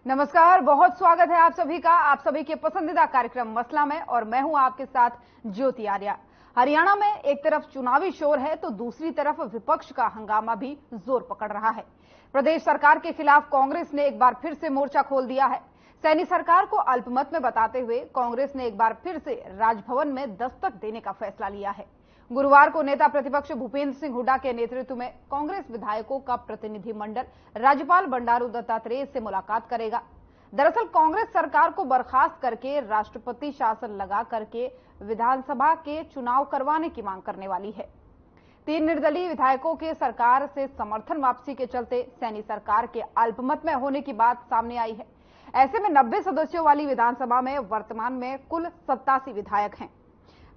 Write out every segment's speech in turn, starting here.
नमस्कार, बहुत स्वागत है आप सभी का आप सभी के पसंदीदा कार्यक्रम मसला में। और मैं हूं आपके साथ ज्योति आर्या। हरियाणा में एक तरफ चुनावी शोर है तो दूसरी तरफ विपक्ष का हंगामा भी जोर पकड़ रहा है। प्रदेश सरकार के खिलाफ कांग्रेस ने एक बार फिर से मोर्चा खोल दिया है। सैनी सरकार को अल्पमत में बताते हुए कांग्रेस ने एक बार फिर से राजभवन में दस्तक देने का फैसला लिया है। गुरुवार को नेता प्रतिपक्ष भूपेंद्र सिंह हुड्डा के नेतृत्व में कांग्रेस विधायकों का प्रतिनिधिमंडल राज्यपाल बंडारू दत्तात्रेय से मुलाकात करेगा। दरअसल कांग्रेस सरकार को बर्खास्त करके राष्ट्रपति शासन लगा करके विधानसभा के चुनाव करवाने की मांग करने वाली है। 3 निर्दलीय विधायकों के सरकार से समर्थन वापसी के चलते सैनी सरकार के अल्पमत में होने की बात सामने आई है। ऐसे में 90 सदस्यों वाली विधानसभा में वर्तमान में कुल 87 विधायक हैं।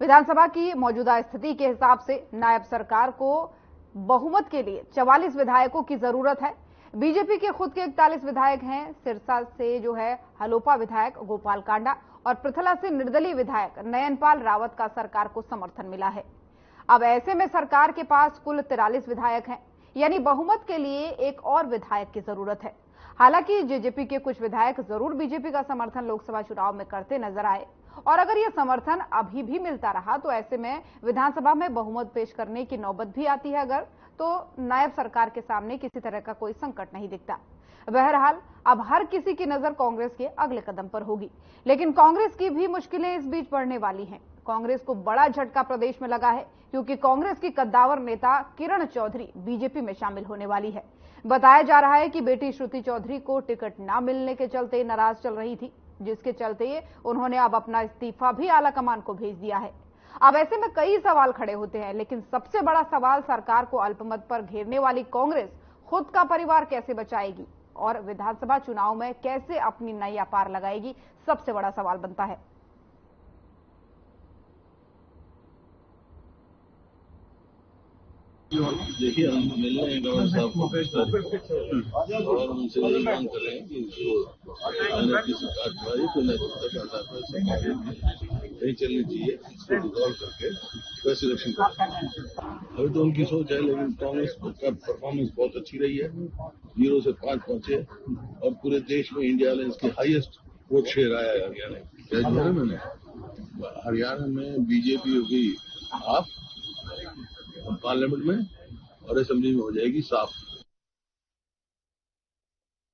विधानसभा की मौजूदा स्थिति के हिसाब से नायब सरकार को बहुमत के लिए 44 विधायकों की जरूरत है। बीजेपी के खुद के 41 विधायक हैं। सिरसा से जो है हलोपा विधायक गोपाल कांडा और पृथला से निर्दलीय विधायक नयनपाल रावत का सरकार को समर्थन मिला है। अब ऐसे में सरकार के पास कुल 43 विधायक हैं, यानी बहुमत के लिए एक और विधायक की जरूरत है। हालांकि जेजेपी के कुछ विधायक जरूर बीजेपी का समर्थन लोकसभा चुनाव में करते नजर आए, और अगर यह समर्थन अभी भी मिलता रहा तो ऐसे में विधानसभा में बहुमत पेश करने की नौबत भी आती है अगर, तो नायब सरकार के सामने किसी तरह का कोई संकट नहीं दिखता। बहरहाल अब हर किसी की नजर कांग्रेस के अगले कदम पर होगी, लेकिन कांग्रेस की भी मुश्किलें इस बीच बढ़ने वाली हैं। कांग्रेस को बड़ा झटका प्रदेश में लगा है, क्योंकि कांग्रेस की कद्दावर नेता किरण चौधरी बीजेपी में शामिल होने वाली है। बताया जा रहा है कि बेटी श्रुति चौधरी को टिकट न मिलने के चलते नाराज चल रही थी, जिसके चलते उन्होंने अब अपना इस्तीफा भी आलाकमान को भेज दिया है। अब ऐसे में कई सवाल खड़े होते हैं, लेकिन सबसे बड़ा सवाल सरकार को अल्पमत पर घेरने वाली कांग्रेस खुद का परिवार कैसे बचाएगी और विधानसभा चुनाव में कैसे अपनी नैया पार लगाएगी, सबसे बड़ा सवाल बनता है। देखिए, हम मिल रहे हैं गवर्नर साहब को और उनसे यही मांग कर रहे हैं कि जो किसी कार्यवाही को नैतिकता के आधार पर नहीं चलनी चाहिए, इसको रिजॉल्व करके वैसे इलेक्शन करें। अभी तो उनकी सोच है, लेकिन कांग्रेस का परफॉर्मेंस बहुत अच्छी रही है। 0 से 5 पहुंचे और पूरे देश में इंडिया में इसकी हाईएस्ट वोट शेयर आया है हरियाणा में। हरियाणा में बीजेपी होगी हाफ पार्लियामेंट में और असेंबली में हो जाएगी साफ।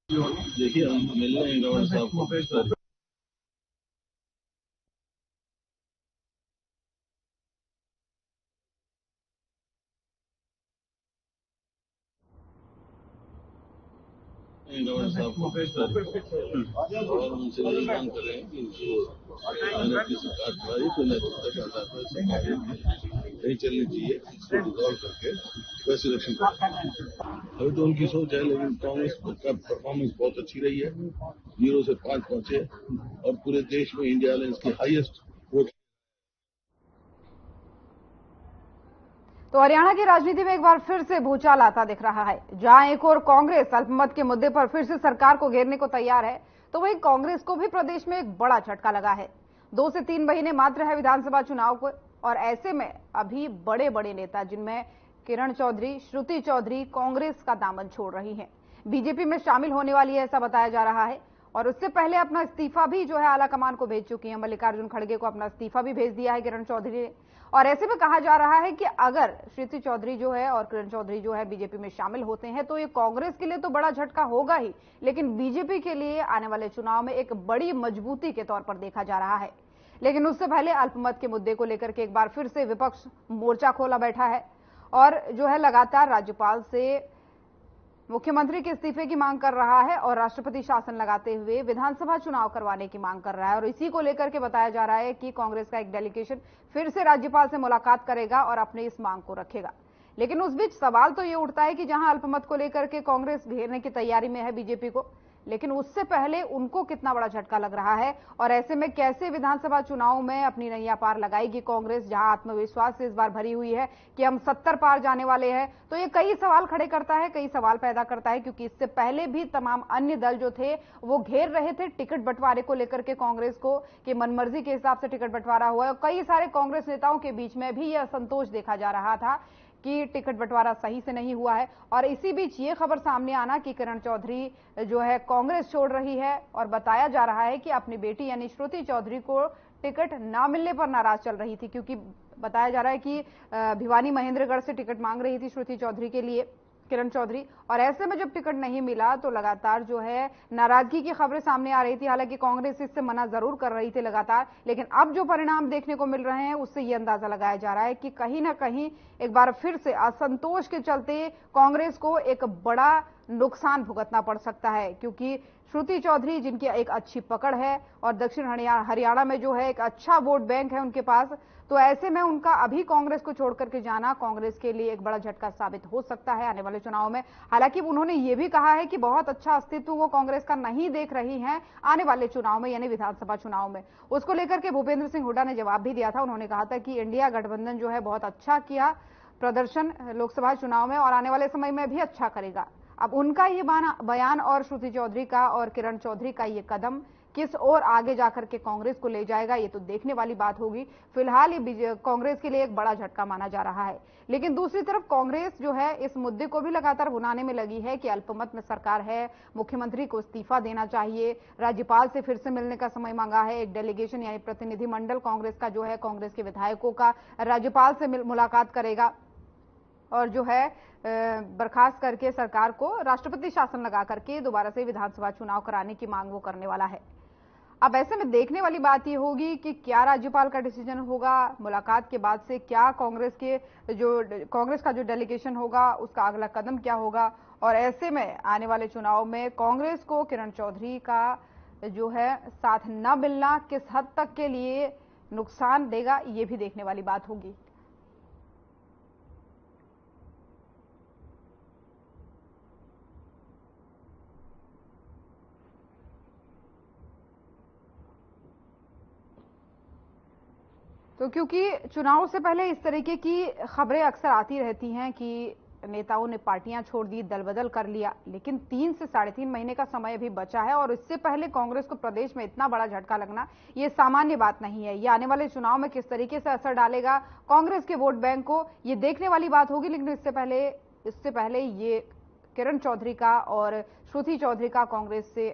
देखिए, हम मिल रहे हैं गवर्नर साहब को और उनसे यही मांग कर रहे हैं कि जो किसी कार्यवाही को नैतिकता के आधार पर नहीं चलनी चाहिए, इसको रिजॉल्व करके वैसे इलेक्शन करें। अभी तो उनकी सोच है, लेकिन कांग्रेस का परफॉर्मेंस बहुत अच्छी रही है। 0 से 5 पहुंचे और पूरे देश में इंडिया में इसकी हाईएस्ट वोट। तो हरियाणा की राजनीति में एक बार फिर से भूचाल आता दिख रहा है। जहां एक और कांग्रेस अल्पमत के मुद्दे पर फिर से सरकार को घेरने को तैयार है, तो वहीं कांग्रेस को भी प्रदेश में एक बड़ा झटका लगा है। 2 से 3 महीने मात्र है विधानसभा चुनाव को, और ऐसे में अभी बड़े बड़े नेता जिनमें किरण चौधरी, श्रुति चौधरी कांग्रेस का दामन छोड़ रही हैं, बीजेपी में शामिल होने वाली है, ऐसा बताया जा रहा है। और उससे पहले अपना इस्तीफा भी जो है आलाकमान को भेज चुकी हैं। मल्लिकार्जुन खड़गे को अपना इस्तीफा भी भेज दिया है किरण चौधरी ने। और ऐसे में कहा जा रहा है कि अगर श्रुति चौधरी जो है और किरण चौधरी जो है बीजेपी में शामिल होते हैं तो ये कांग्रेस के लिए तो बड़ा झटका होगा ही, लेकिन बीजेपी के लिए आने वाले चुनाव में एक बड़ी मजबूती के तौर पर देखा जा रहा है। लेकिन उससे पहले अल्पमत के मुद्दे को लेकर के एक बार फिर से विपक्ष मोर्चा खोला बैठा है और जो है लगातार राज्यपाल से मुख्यमंत्री के इस्तीफे की मांग कर रहा है और राष्ट्रपति शासन लगाते हुए विधानसभा चुनाव करवाने की मांग कर रहा है। और इसी को लेकर के बताया जा रहा है कि कांग्रेस का एक डेलीगेशन फिर से राज्यपाल से मुलाकात करेगा और अपनी इस मांग को रखेगा। लेकिन उस बीच सवाल तो ये उठता है कि जहां अल्पमत को लेकर के कांग्रेस घेरने की तैयारी में है बीजेपी को, लेकिन उससे पहले उनको कितना बड़ा झटका लग रहा है और ऐसे में कैसे विधानसभा चुनाव में अपनी नैया पार लगाएगी कांग्रेस, जहां आत्मविश्वास से इस बार भरी हुई है कि हम 70 पार जाने वाले हैं। तो ये कई सवाल खड़े करता है, कई सवाल पैदा करता है, क्योंकि इससे पहले भी तमाम अन्य दल जो थे वो घेर रहे थे टिकट बंटवारे को लेकर के कांग्रेस को, कि मनमर्जी के हिसाब से टिकट बंटवारा हुआ है। और कई सारे कांग्रेस नेताओं के बीच में भी यह असंतोष देखा जा रहा था कि टिकट बंटवारा सही से नहीं हुआ है। और इसी बीच ये खबर सामने आना कि किरण चौधरी जो है कांग्रेस छोड़ रही है और बताया जा रहा है कि अपनी बेटी यानी श्रुति चौधरी को टिकट ना मिलने पर नाराज चल रही थी, क्योंकि बताया जा रहा है कि भिवानी महेंद्रगढ़ से टिकट मांग रही थी श्रुति चौधरी के लिए किरण चौधरी, और ऐसे में जब टिकट नहीं मिला तो लगातार जो है नाराजगी की खबरें सामने आ रही थी। हालांकि कांग्रेस इससे मना जरूर कर रही थी लगातार, लेकिन अब जो परिणाम देखने को मिल रहे हैं उससे यह अंदाजा लगाया जा रहा है कि कहीं ना कहीं एक बार फिर से असंतोष के चलते कांग्रेस को एक बड़ा नुकसान भुगतना पड़ सकता है, क्योंकि श्रुति चौधरी जिनकी एक अच्छी पकड़ है और दक्षिण हरियाणा में जो है एक अच्छा वोट बैंक है उनके पास, तो ऐसे में उनका अभी कांग्रेस को छोड़ करके जाना कांग्रेस के लिए एक बड़ा झटका साबित हो सकता है आने वाले चुनाव में। हालांकि उन्होंने ये भी कहा है कि बहुत अच्छा अस्तित्व वो कांग्रेस का नहीं देख रही हैं आने वाले चुनाव में, यानी विधानसभा चुनाव में। उसको लेकर के भूपेंद्र सिंह हुड्डा ने जवाब भी दिया था। उन्होंने कहा था कि इंडिया गठबंधन जो है बहुत अच्छा किया प्रदर्शन लोकसभा चुनाव में और आने वाले समय में भी अच्छा करेगा। अब उनका ये बयान और श्रुति चौधरी का और किरण चौधरी का ये कदम किस ओर आगे जाकर के कांग्रेस को ले जाएगा, ये तो देखने वाली बात होगी। फिलहाल ये कांग्रेस के लिए एक बड़ा झटका माना जा रहा है। लेकिन दूसरी तरफ कांग्रेस जो है इस मुद्दे को भी लगातार भुनाने में लगी है कि अल्पमत में सरकार है, मुख्यमंत्री को इस्तीफा देना चाहिए, राज्यपाल से फिर से मिलने का समय मांगा है। एक डेलीगेशन यानी प्रतिनिधिमंडल कांग्रेस का जो है कांग्रेस के विधायकों का राज्यपाल से मुलाकात करेगा और जो है बर्खास्त करके सरकार को राष्ट्रपति शासन लगा करके दोबारा से विधानसभा चुनाव कराने की मांग वो करने वाला है। अब ऐसे में देखने वाली बात ये होगी कि क्या राज्यपाल का डिसीजन होगा मुलाकात के बाद से, क्या कांग्रेस का जो डेलीगेशन होगा उसका अगला कदम क्या होगा, और ऐसे में आने वाले चुनाव में कांग्रेस को किरण चौधरी का जो है साथ न मिलना किस हद तक के लिए नुकसान देगा, ये भी देखने वाली बात होगी। तो क्योंकि चुनाव से पहले इस तरीके की खबरें अक्सर आती रहती हैं कि नेताओं ने पार्टियां छोड़ दी, दल बदल कर लिया, लेकिन 3 से 3.5 महीने का समय अभी बचा है और इससे पहले कांग्रेस को प्रदेश में इतना बड़ा झटका लगना ये सामान्य बात नहीं है। ये आने वाले चुनाव में किस तरीके से असर डालेगा कांग्रेस के वोट बैंक को, ये देखने वाली बात होगी। लेकिन इससे पहले ये किरण चौधरी का और श्रुति चौधरी का कांग्रेस से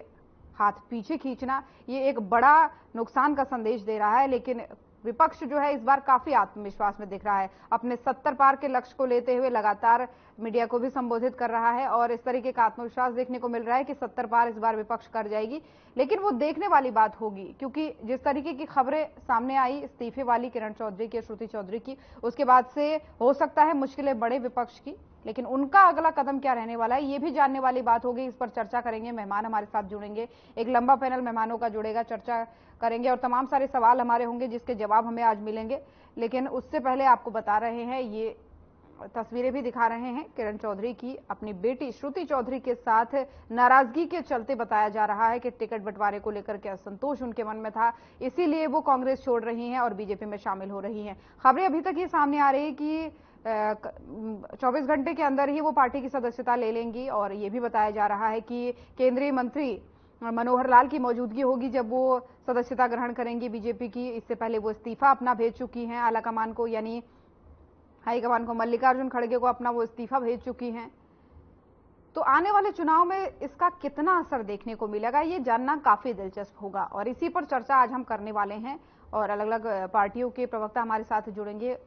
हाथ पीछे खींचना ये एक बड़ा नुकसान का संदेश दे रहा है। लेकिन विपक्ष जो है इस बार काफी आत्मविश्वास में दिख रहा है, अपने 70 पार के लक्ष्य को लेते हुए लगातार मीडिया को भी संबोधित कर रहा है और इस तरीके का आत्मविश्वास देखने को मिल रहा है कि 70 पार इस बार विपक्ष कर जाएगी। लेकिन वो देखने वाली बात होगी, क्योंकि जिस तरीके की खबरें सामने आई इस्तीफे वाली किरण चौधरी की, श्रुति चौधरी की, उसके बाद से हो सकता है मुश्किलें बढ़े विपक्ष की, लेकिन उनका अगला कदम क्या रहने वाला है ये भी जानने वाली बात होगी। इस पर चर्चा करेंगे, मेहमान हमारे साथ जुड़ेंगे, एक लंबा पैनल मेहमानों का जुड़ेगा, चर्चा करेंगे और तमाम सारे सवाल हमारे होंगे जिसके जवाब हमें आज मिलेंगे। लेकिन उससे पहले आपको बता रहे हैं, ये तस्वीरें भी दिखा रहे हैं किरण चौधरी की अपनी बेटी श्रुति चौधरी के साथ नाराजगी के चलते बताया जा रहा है कि टिकट बंटवारे को लेकर के असंतोष उनके मन में था, इसीलिए वो कांग्रेस छोड़ रही हैं और बीजेपी में शामिल हो रही हैं। खबरें अभी तक ये सामने आ रही है कि 24 घंटे के अंदर ही वो पार्टी की सदस्यता ले लेंगी और ये भी बताया जा रहा है कि केंद्रीय मंत्री मनोहर लाल की मौजूदगी होगी जब वो सदस्यता ग्रहण करेंगी बीजेपी की। इससे पहले वो इस्तीफा अपना भेज चुकी हैं आलाकमान को, यानी हाईकमान को, मल्लिकार्जुन खड़गे को अपना वो इस्तीफा भेज चुकी हैं। तो आने वाले चुनाव में इसका कितना असर देखने को मिलेगा ये जानना काफी दिलचस्प होगा और इसी पर चर्चा आज हम करने वाले हैं और अलग अलग पार्टियों के प्रवक्ता हमारे साथ जुड़ेंगे,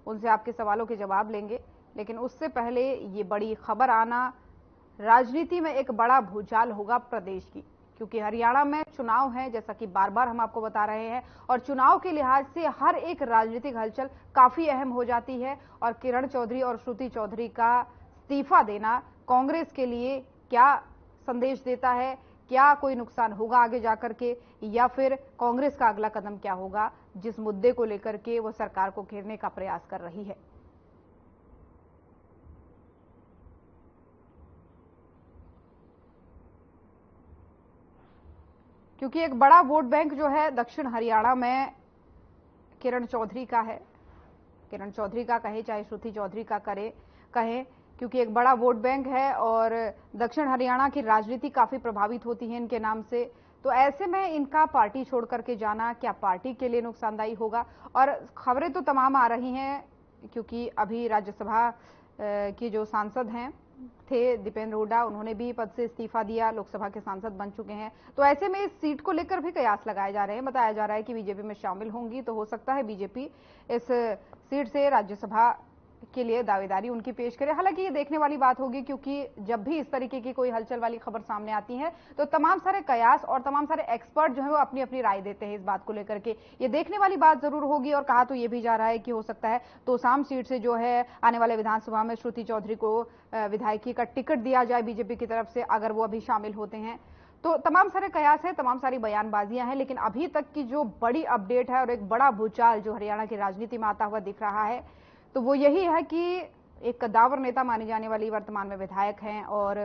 उनसे आपके सवालों के जवाब लेंगे। लेकिन उससे पहले ये बड़ी खबर आना राजनीति में एक बड़ा भूचाल होगा प्रदेश की, क्योंकि हरियाणा में चुनाव है, जैसा कि बार बार हम आपको बता रहे हैं, और चुनाव के लिहाज से हर एक राजनीतिक हलचल काफी अहम हो जाती है। और किरण चौधरी और श्रुति चौधरी का इस्तीफा देना कांग्रेस के लिए क्या संदेश देता है, क्या कोई नुकसान होगा आगे जाकर के, या फिर कांग्रेस का अगला कदम क्या होगा जिस मुद्दे को लेकर के वो सरकार को घेरने का प्रयास कर रही है। क्योंकि एक बड़ा वोट बैंक जो है दक्षिण हरियाणा में किरण चौधरी का है, किरण चौधरी का कहे चाहे श्रुति चौधरी का कहें, क्योंकि एक बड़ा वोट बैंक है और दक्षिण हरियाणा की राजनीति काफी प्रभावित होती है इनके नाम से। तो ऐसे में इनका पार्टी छोड़ करके जाना क्या पार्टी के लिए नुकसानदायी होगा? और खबरें तो तमाम आ रही हैं क्योंकि अभी राज्यसभा की जो सांसद हैं थे दीपेंद्र हुड्डा, उन्होंने भी पद से इस्तीफा दिया, लोकसभा के सांसद बन चुके हैं। तो ऐसे में इस सीट को लेकर भी कयास लगाए जा रहे हैं। बताया जा रहा है कि बीजेपी में शामिल होंगी तो हो सकता है बीजेपी इस सीट से राज्यसभा के लिए दावेदारी उनकी पेश करे। हालांकि ये देखने वाली बात होगी, क्योंकि जब भी इस तरीके की कोई हलचल वाली खबर सामने आती है तो तमाम सारे कयास और तमाम सारे एक्सपर्ट जो है वो अपनी अपनी राय देते हैं इस बात को लेकर के। ये देखने वाली बात जरूर होगी। और कहा तो ये भी जा रहा है कि हो सकता है तोसाम सीट से जो है आने वाले विधानसभा में श्रुति चौधरी को विधायकी का टिकट दिया जाए बीजेपी की तरफ से, अगर वो अभी शामिल होते हैं। तो तमाम सारे कयास हैं, तमाम सारी बयानबाजियां हैं, लेकिन अभी तक की जो बड़ी अपडेट है और एक बड़ा भूचाल जो हरियाणा की राजनीति में आता हुआ दिख रहा है तो वो यही है कि एक कद्दावर नेता मानी जाने वाली वर्तमान में विधायक हैं और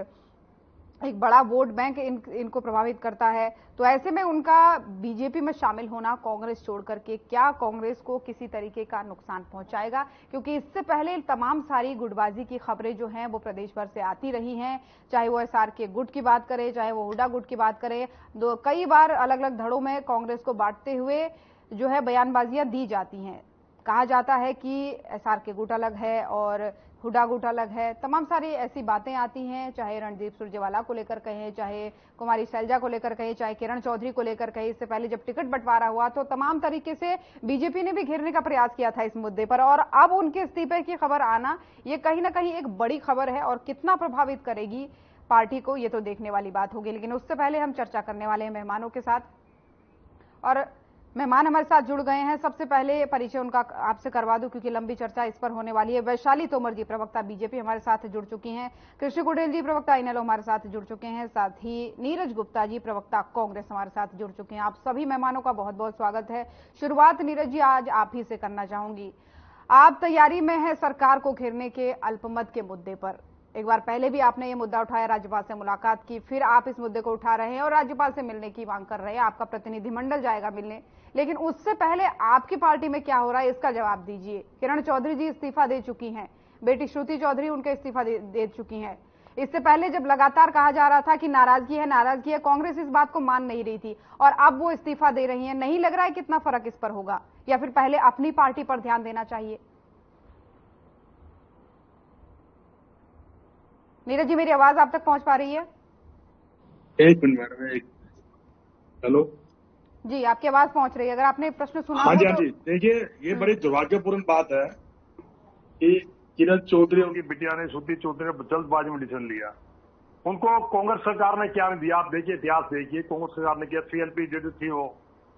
एक बड़ा वोट बैंक इनको प्रभावित करता है। तो ऐसे में उनका बीजेपी में शामिल होना कांग्रेस छोड़ करके क्या कांग्रेस को किसी तरीके का नुकसान पहुंचाएगा? क्योंकि इससे पहले तमाम सारी गुटबाजी की खबरें जो हैं वो प्रदेश भर से आती रही हैं, चाहे वो एसआर के गुट की बात करें, चाहे वो हुड्डा गुट की बात करें। कई बार अलग अलग धड़ों में कांग्रेस को बांटते हुए जो है बयानबाजियां दी जाती हैं। कहा जाता है कि एसआर के गुट अलग है और हुड्डा गुट अलग है। तमाम सारी ऐसी बातें आती हैं, चाहे रणदीप सुरजेवाला को लेकर कहें, चाहे कुमारी शैलजा को लेकर कहें, चाहे किरण चौधरी को लेकर कहें। इससे पहले जब टिकट बंटवारा हुआ तो तमाम तरीके से बीजेपी ने भी घेरने का प्रयास किया था इस मुद्दे पर, और अब उनके इस्तीफे की खबर आना ये कहीं ना कहीं एक बड़ी खबर है और कितना प्रभावित करेगी पार्टी को ये तो देखने वाली बात होगी। लेकिन उससे पहले हम चर्चा करने वाले हैं मेहमानों के साथ, और मेहमान हमारे साथ जुड़ गए हैं। सबसे पहले परिचय उनका आपसे करवा दूं क्योंकि लंबी चर्चा इस पर होने वाली है। वैशाली तोमर जी, प्रवक्ता बीजेपी, हमारे साथ जुड़ चुकी हैं। कृष्ण गुडेल जी, प्रवक्ता इनेलो, हमारे साथ जुड़ चुके हैं। साथ ही नीरज गुप्ता जी, प्रवक्ता कांग्रेस, हमारे साथ जुड़ चुके हैं। आप सभी मेहमानों का बहुत बहुत स्वागत है। शुरुआत नीरज जी आज आप ही से करना चाहूंगी। आप तैयारी में है सरकार को घेरने के अल्पमत के मुद्दे पर। एक बार पहले भी आपने ये मुद्दा उठाया, राज्यपाल से मुलाकात की, फिर आप इस मुद्दे को उठा रहे हैं और राज्यपाल से मिलने की मांग कर रहे हैं। आपका प्रतिनिधिमंडल जाएगा मिलने, लेकिन उससे पहले आपकी पार्टी में क्या हो रहा है इसका जवाब दीजिए। किरण चौधरी जी इस्तीफा दे चुकी हैं, बेटी श्रुति चौधरी उनके इस्तीफा दे चुकी हैं। इससे पहले जब लगातार कहा जा रहा था कि नाराजगी है, कांग्रेस इस बात को मान नहीं रही थी और अब वो इस्तीफा दे रही है। नहीं लग रहा है कितना फर्क इस पर होगा, या फिर पहले अपनी पार्टी पर ध्यान देना चाहिए? नीरज जी, मेरी आवाज आप तक पहुंच पा रही है? एक मिनट मैडम, हेलो जी, आपकी आवाज पहुंच रही है। अगर आपने प्रश्न सुना हाँ जी, तो... हाँ जी। देखिए, ये बड़ी दुर्भाग्यपूर्ण बात है कि किरण चौधरी उनकी बिटिया ने, श्रुति चौधरी ने जल्दबाजी में डिसीजन लिया। उनको कांग्रेस सरकार ने क्या नहीं दिया, आप देखिए, इतिहास देखिए। कांग्रेस सरकार ने किया, सीएलपी जो थी वो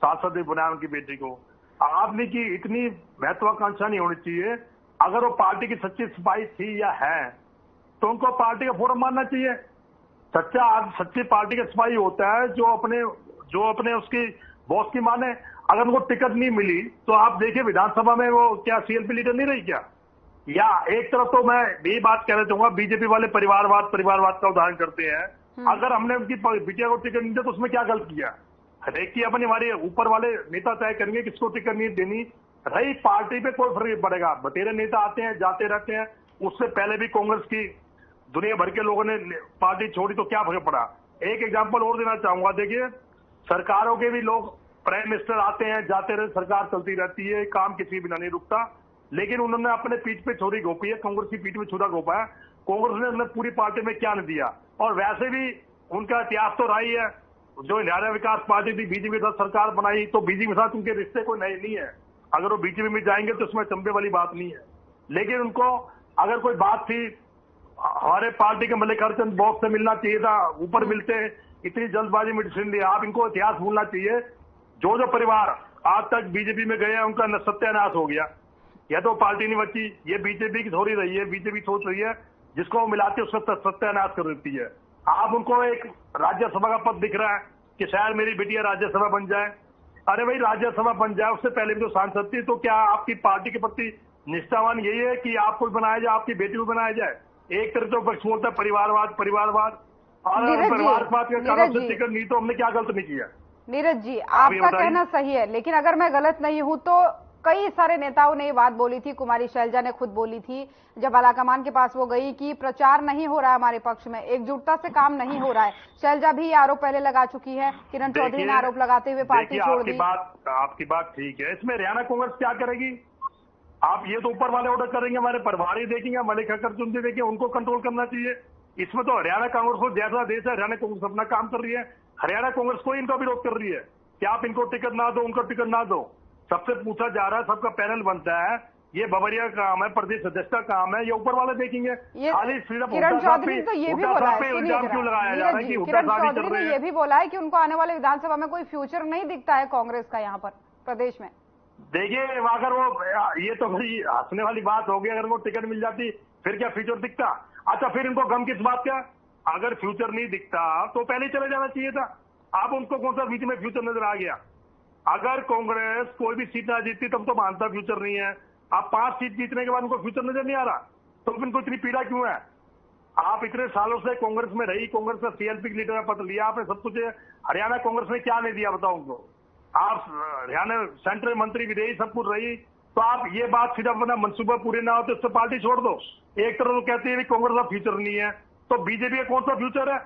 सांसद बनाया उनकी बेटी को। आपने की इतनी महत्वाकांक्षा नहीं होनी चाहिए। अगर वो पार्टी की सच्ची सिपाही थी या है तो उनको पार्टी का फोरम मानना चाहिए। सच्ची पार्टी का सिपाही होता है जो अपने उसकी बॉस की माने। अगर उनको टिकट नहीं मिली तो आप देखिए विधानसभा में वो क्या सीएलपी लीडर नहीं रही क्या? या एक तरफ तो मैं यही बात कहना चाहूंगा, बीजेपी वाले परिवारवाद का उदाहरण करते हैं। अगर हमने उनकी बिटिया को टिकट नहीं दिया तो उसमें क्या गलत किया? हरेक की अपनी, हमारे ऊपर वाले नेता तय करेंगे किसको टिकट नहीं देनी। रही पार्टी पे कोई फर्क नहीं पड़ेगा, बतेरे नेता आते हैं जाते रहते हैं। उससे पहले भी कांग्रेस की दुनिया भर के लोगों ने पार्टी छोड़ी तो क्या फर्क पड़ा? एक एग्जांपल और देना चाहूंगा। देखिए, सरकारों के भी लोग, प्राइम मिनिस्टर आते हैं जाते रहते, सरकार चलती रहती है, काम किसी बिना नहीं रुकता। लेकिन उन्होंने अपने पीठ पे छुरी घोपी है, कांग्रेस की पीठ में छुरा घोपा है। कांग्रेस ने उन्हें पूरी पार्टी में क्या नहीं दिया। और वैसे भी उनका इतिहास तो रहा ही है। जो हरियाणा विकास पार्टी थी, बीजेपी के साथ सरकार बनाई तो बीजेपी के साथ उनके रिश्ते कोई नए नहीं है। अगर वो बीजेपी में जाएंगे तो उसमें चंबे वाली बात नहीं है। लेकिन उनको अगर कोई बात थी, हमारे पार्टी के मल्लिकार्जुन बॉक्स से मिलना चाहिए था, ऊपर मिलते, इतनी जल्दबाजी में डिसीजन लिया। आप इनको इतिहास भूलना चाहिए। जो परिवार आज तक बीजेपी में गए हैं उनका सत्यानाश हो गया। या तो पार्टी नहीं बची, ये बीजेपी की थोड़ी रही है, बीजेपी सोच रही है जिसको वो मिलाती है उसका सत्यानाश कर देती है। आप उनको एक राज्यसभा का पद दिख रहा है कि शायद मेरी बिटिया राज्यसभा बन जाए। अरे भाई, राज्यसभा बन जाए, उससे पहले भी तो सांसद थी। तो क्या आपकी पार्टी के प्रति निष्ठावान यही है कि आपको बनाया जाए, आपकी बेटी को बनाया जाए? एक तरफ तो पक्ष बोलता है परिवारवाद और परिवारवाद के कारण से टिकट नहीं, तो हमने क्या गलत नहीं किया? नीरज जी, आपका कहना सही है, लेकिन अगर मैं गलत नहीं हूं तो कई सारे नेताओं ने ये बात बोली थी, कुमारी शैलजा ने खुद बोली थी जब आलाकमान के पास वो गई कि प्रचार नहीं हो रहा है हमारे पक्ष में, एकजुटता से काम नहीं हो रहा है। शैलजा भी ये आरोप पहले लगा चुकी है, किरण चौधरी ने आरोप लगाते हुए पार्टी छोड़ दी। आपकी बात ठीक है। इसमें हरियाणा कांग्रेस क्या करेगी? आप ये तो ऊपर वाले ऑर्डर करेंगे, हमारे प्रभारी देखेंगे, मलिक खक्कर देखेंगे, उनको कंट्रोल करना चाहिए। इसमें तो हरियाणा कांग्रेस को जैसा देश है, हरियाणा कांग्रेस अपना काम कर रही है, हरियाणा कांग्रेस को इनका विरोध कर रही है कि आप इनको टिकट ना दो, उनको टिकट ना दो। सबसे पूछा जा रहा है, सबका पैनल बनता है, ये बबरिया का काम है, प्रदेश अध्यक्ष का काम है, ये ऊपर वाले देखेंगे। खाली किरण चौधरी ने तो ये भी बोला है, इल्जाम क्यों लगाया जा रहा है कि किरण चौधरी ने ये भी बोला है कि उनको आने वाले विधानसभा में कोई फ्यूचर नहीं दिखता है कांग्रेस का यहाँ पर प्रदेश में। देखिए अगर वो, ये तो भाई हंसने वाली बात होगी, अगर वो टिकट मिल जाती फिर क्या फ्यूचर दिखता। अच्छा फिर इनको गम किस बात का, अगर फ्यूचर नहीं दिखता तो पहले चले जाना चाहिए था। आप उनको कौन सा बीच में फ्यूचर नजर आ गया। अगर कांग्रेस कोई भी सीट ना जीतती तब तो मानता फ्यूचर नहीं है, आप 5 सीट जीतने के बाद उनको फ्यूचर नजर नहीं आ रहा, तो इनको इतनी पीड़ा क्यों है। आप इतने सालों से कांग्रेस में रही, कांग्रेस का सीएलपी के लीडर का पद लिया आपने, सब कुछ। हरियाणा कांग्रेस ने क्या नहीं दिया बताओ उनको। आप हरियाणा सेंट्रल मंत्री भी रही, सब कुछ रही, तो आप ये बात सिर्फ अपना मंसूबा पूरे ना हो तो इससे पार्टी छोड़ दो। एक तरफ तो कहती है कांग्रेस का फ्यूचर नहीं है, तो बीजेपी का कौन सा फ्यूचर है।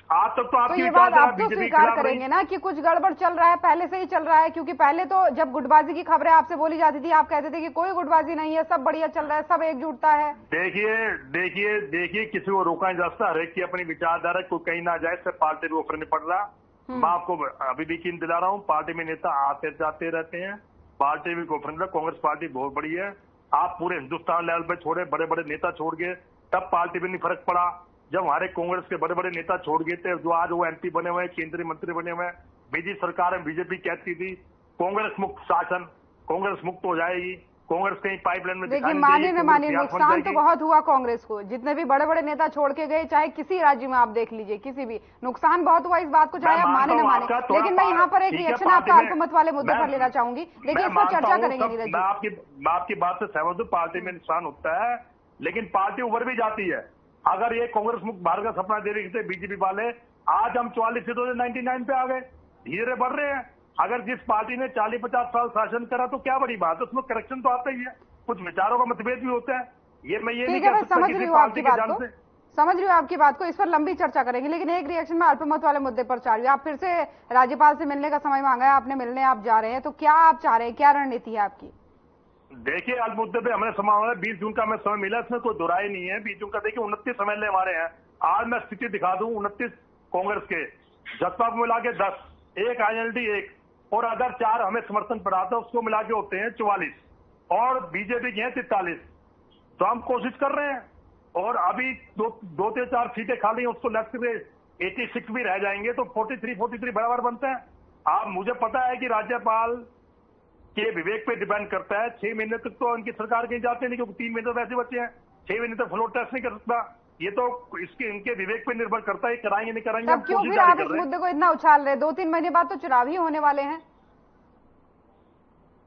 आज तक तो आपकी ये बात आप तो स्वीकार करेंगे ना कि कुछ गड़बड़ चल रहा है, पहले से ही चल रहा है, क्योंकि पहले तो जब गुटबाजी की खबरें आपसे बोली जाती थी आप कहते थे कि कोई गुटबाजी नहीं है, सब बढ़िया चल रहा है, सब एकजुटता है। देखिए किसी को रोका नहीं जा सकता, हर एक की अपनी विचारधारा, कोई कहीं ना जाए, इससे पार्टी के ऊपर नहीं पड़ रहा। मैं आपको अभी भी यकीन दिला रहा हूँ, पार्टी में नेता आते जाते रहते हैं, पार्टी भी कांग्रेस पार्टी बहुत बड़ी है। आप पूरे हिंदुस्तान लेवल पे छोड़े, बड़े बड़े नेता छोड़ गए, तब पार्टी में नहीं फर्क पड़ा। जब हमारे कांग्रेस के बड़े बड़े नेता छोड़ गए थे, जो आज वो एमपी बने हुए हैं, केंद्रीय मंत्री बने हुए हैं, बीजेपी सरकार में बीजेपी कहती थी कांग्रेस मुक्त शासन, कांग्रेस मुक्त हो जाएगी, कांग्रेस कहीं पाइपलाइन में देखिए माने न माने नुकसान तो बहुत हुआ कांग्रेस को, जितने भी बड़े बड़े नेता छोड़ के गए, चाहे किसी राज्य में आप देख लीजिए, किसी भी नुकसान बहुत हुआ इस बात को, चाहे आप माने न माने। लेकिन मैं यहाँ पर एक रिएक्शन आपका अल्पमत वाले मुद्दे पर लेना चाहूंगी। देखिए इस पर चर्चा करेंगे नीरज जी। मैं आपकी बात से सहमत हूँ, पार्टी में नुकसान होता है, लेकिन पार्टी उभर भी जाती है। अगर ये कांग्रेस मुक्त भारत का सपना दे रहे थे बीजेपी वाले, आज हम 44 सीटों से 99 पे आ गए, धीरे बढ़ रहे हैं। अगर जिस पार्टी ने 40-50 साल शासन करा तो क्या बड़ी बात है, उसमें करेक्शन तो आता ही है, कुछ विचारों का मतभेद भी होता है। ये मैं ये नहीं कह सकता समझ रही हूँ आपकी बात को, इस पर लंबी चर्चा करेंगे, लेकिन एक रिएक्शन में अल्पमत वाले मुद्दे पर चाह रही हूँ। आप फिर से राज्यपाल से मिलने का समय मांगा है आपने, मिलने आप जा रहे हैं, तो क्या आप चाह रहे हैं, क्या रणनीति है आपकी। देखिए अल्प मुद्दे पे हमने समय 20 जून का हमें समय मिला, इसमें कोई दुराई नहीं है। 20 जून का देखिए 29 एमएलए हमारे हैं, आज मैं स्थिति दिखा दूं, 29 कांग्रेस के, जसपा को मिला के 10, एक आईएनएलडी 1 और अदर 4 हमें समर्थन पड़ाता है, उसको मिला के होते हैं 44 और बीजेपी के हैं 43। तो हम कोशिश कर रहे हैं और अभी 2-4 सीटें खाली हैं, उसको लेफ्ट में 86 भी रह जाएंगे तो 43 बराबर बनते हैं। आप मुझे पता है कि राज्यपाल के विवेक पे डिपेंड करता है, 6 महीने तक तो उनकी सरकार कहीं जाते नहीं, क्योंकि 3 महीने तो वैसे बच्चे हैं, 6 महीने तक फ्लोर टेस्ट नहीं कर सकता। ये तो इनके विवेक पे निर्भर करता है, कराएंगे नहीं कराएंगे। तब क्यों फिर आप इस मुद्दे को इतना उछाल रहे हैं, 2-3 महीने बाद तो चुनाव ही होने वाले हैं।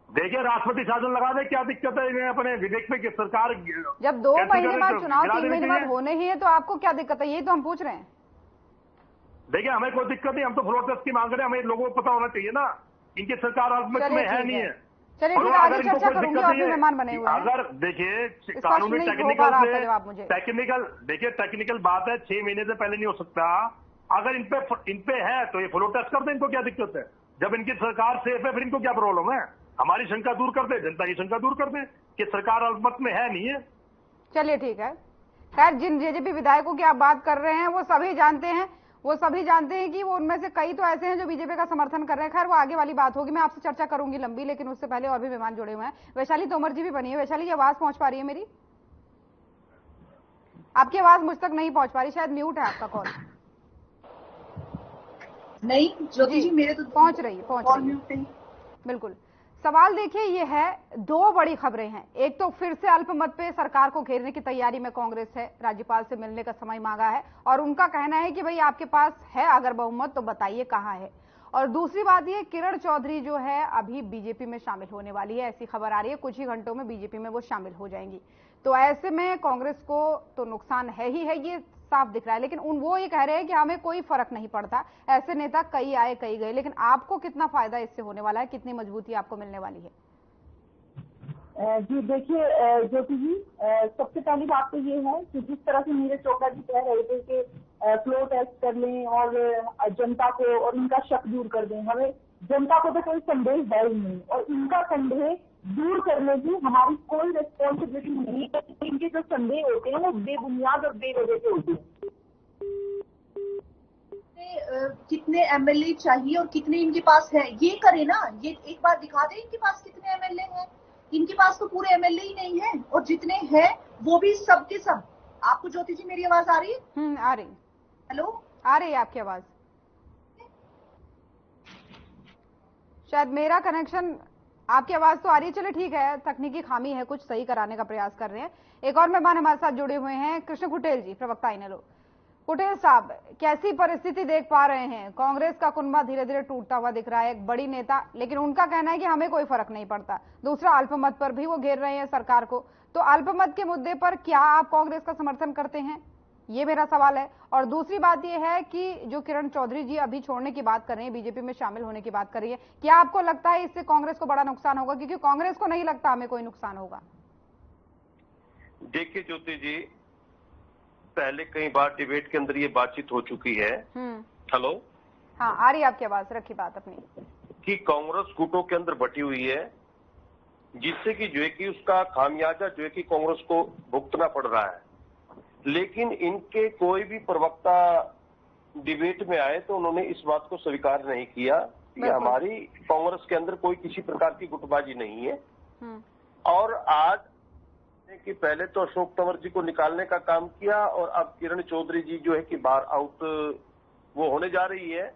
देखिए राष्ट्रपति शासन लगा दे, क्या दिक्कत है अपने विवेक पे कि सरकार जब 2 महीने बाद चुनाव 3 महीने बाद होने ही है, तो आपको क्या दिक्कत है, यही तो हम पूछ रहे हैं। देखिए हमें कोई दिक्कत नहीं, हम तो फ्लोर टेस्ट की मांग रहे हैं, हमें लोगों को पता होना चाहिए ना, इनकी सरकार राजनीति में है नहीं है। चलिए ठीक है, आगे चर्चा करूंगी, आप भी मेहमान बने हुए हैं। अगर देखिए कानूनी टेक्निकल बात है, 6 महीने से पहले नहीं हो सकता। अगर इन पे है तो ये फ्लोर टेस्ट कर दे, इनको क्या दिक्कत है। जब इनकी सरकार सेफ है फिर इनको क्या प्रॉब्लम है। हमारी शंका दूर कर दे, जनता की शंका दूर कर दे कि सरकार अल्पमत में है नहीं है। चलिए ठीक है, खैर जिन जेजेपी विधायकों की आप बात कर रहे हैं वो सभी जानते हैं कि वो उनमें से कई तो ऐसे हैं जो बीजेपी का समर्थन कर रहे हैं। खैर वो आगे वाली बात होगी, मैं आपसे चर्चा करूंगी लंबी, लेकिन उससे पहले और भी मेहमान जुड़े हुए हैं। वैशाली तोमर जी भी बनी है। वैशाली की आवाज पहुंच पा रही है मेरी? आपकी आवाज मुझ तक नहीं पहुंच पा रही, शायद म्यूट है आपका कॉल। नहीं ज्योति जी मेरे तो पहुंच रही है। बिल्कुल। सवाल देखिए ये है, 2 बड़ी खबरें हैं। एक तो फिर से अल्पमत पे सरकार को घेरने की तैयारी में कांग्रेस है, राज्यपाल से मिलने का समय मांगा है और उनका कहना है कि भाई आपके पास है अगर बहुमत तो बताइए कहां है। और दूसरी बात ये, किरण चौधरी जो है अभी बीजेपी में शामिल होने वाली है, ऐसी खबर आ रही है, कुछ ही घंटों में बीजेपी में वो शामिल हो जाएंगी। तो ऐसे में कांग्रेस को तो नुकसान है ही है, ये साफ दिख रहा है, लेकिन वो ये कह रहे हैं कि हमें कोई फर्क नहीं पड़ता। ऐसे नेता कई आए कई गए, लेकिन आपको कितना फायदा इससे होने वाला है, कितनी मजबूती आपको मिलने वाली है? जी देखिए ज्योति जी, सबसे पहली बात तो ये है कि जिस तरह से नीरज चोपड़ा जी कह रहे थे कि फ्लो टेस्ट कर लें और जनता को और उनका शक दूर कर दें, हमें जनता को तो कोई संदेह है ही नहीं और इनका संदेह दूर करने की हमारी कोई रिस्पॉन्सिबिलिटी नहीं है। इनके जो संदेह होते हैं वो बेबुनियाद और बेवजह के होते हैं। कितने एमएलए चाहिए और कितने इनके पास है, ये करे ना, ये एक बार दिखा दे इनके पास कितने एमएलए हैं। इनके पास तो पूरे एमएलए ही नहीं है, और जितने हैं वो भी सब के सब। आपको ज्योति जी मेरी आवाज आ रही है? आ रही। हेलो, आ रही है आपकी आवाज। शायद मेरा कनेक्शन, आपकी आवाज तो आ रही है, चले ठीक है, तकनीकी खामी है, कुछ सही कराने का प्रयास कर रहे हैं। एक और मेहमान हमारे साथ जुड़े हुए हैं, कृष्ण कुटेल जी, प्रवक्ता इनेलो। कुटेल साहब, कैसी परिस्थिति देख पा रहे हैं? कांग्रेस का कुनबा धीरे धीरे टूटता हुआ दिख रहा है, एक बड़ी नेता, लेकिन उनका कहना है कि हमें कोई फर्क नहीं पड़ता। दूसरा, अल्पमत पर भी वो घेर रहे हैं सरकार को। तो अल्पमत के मुद्दे पर क्या आप कांग्रेस का समर्थन करते हैं, ये मेरा सवाल है। और दूसरी बात यह है कि जो किरण चौधरी जी अभी छोड़ने की बात कर रही है, बीजेपी में शामिल होने की बात कर रही है, क्या आपको लगता है इससे कांग्रेस को बड़ा नुकसान होगा? क्योंकि कांग्रेस को नहीं लगता हमें कोई नुकसान होगा। देखिए ज्योति जी, पहले कई बार डिबेट के अंदर ये बातचीत हो चुकी है। हेलो, हाँ आ रही है आपकी आवाज, रखी बात अपनी, कि कांग्रेस गुटों के अंदर बटी हुई है, जिससे कि जो है कि उसका खामियाजा जो है कि कांग्रेस को भुगतना पड़ रहा है। लेकिन इनके कोई भी प्रवक्ता डिबेट में आए तो उन्होंने इस बात को स्वीकार नहीं किया कि हमारी कांग्रेस के अंदर कोई किसी प्रकार की गुटबाजी नहीं है। और आज कि पहले तो अशोक तंवर जी को निकालने का काम किया, और अब किरण चौधरी जी जो है कि बाहर आउट वो होने जा रही है।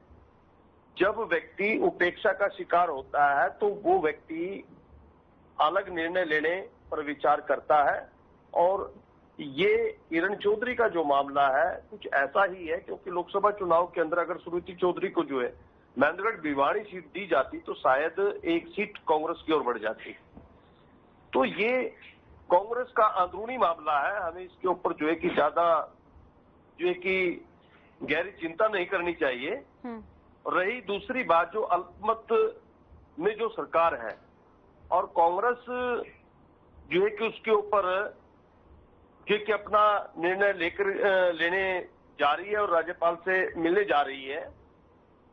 जब व्यक्ति उपेक्षा का शिकार होता है तो वो व्यक्ति अलग निर्णय लेने पर विचार करता है, और ये किरण चौधरी का जो मामला है कुछ ऐसा ही है, क्योंकि लोकसभा चुनाव के अंदर अगर श्रुति चौधरी को जो है महेंद्रगढ़ भिवानी सीट दी जाती तो शायद एक सीट कांग्रेस की ओर बढ़ जाती। तो ये कांग्रेस का अंदरूनी मामला है, हमें इसके ऊपर जो है कि ज्यादा जो है कि गहरी चिंता नहीं करनी चाहिए। रही दूसरी बात, जो अल्पमत में जो सरकार है और कांग्रेस जो है कि उसके ऊपर जो कि अपना निर्णय लेने जा रही है और राज्यपाल से मिलने जा रही है।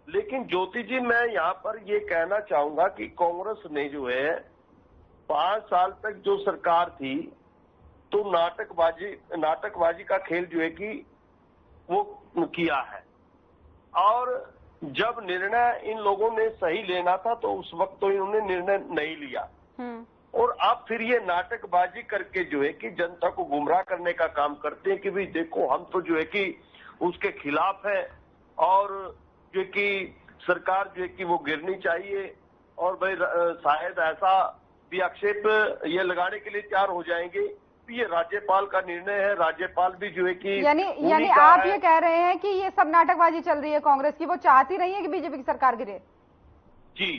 लेकिन ज्योति जी, मैं यहाँ पर ये कहना चाहूंगा कि कांग्रेस ने जो है 5 साल तक जो सरकार थी तो नाटकबाजी का खेल जो है कि वो किया है, और जब निर्णय इन लोगों ने सही लेना था तो उस वक्त तो इन्होंने निर्णय नहीं लिया, और अब फिर ये नाटकबाजी करके जो है कि जनता को गुमराह करने का काम करते हैं कि भाई देखो हम तो जो है कि उसके खिलाफ है, और जो है कि सरकार जो है कि वो गिरनी चाहिए, और भाई शायद ऐसा भी आक्षेप ये लगाने के लिए तैयार हो जाएंगे कि ये राज्यपाल का निर्णय है, राज्यपाल भी जो है कि यानी आप ये कह रहे हैं कि ये सब नाटकबाजी चल रही है कांग्रेस की, वो चाहती नहीं है कि बीजेपी की सरकार गिरे। जी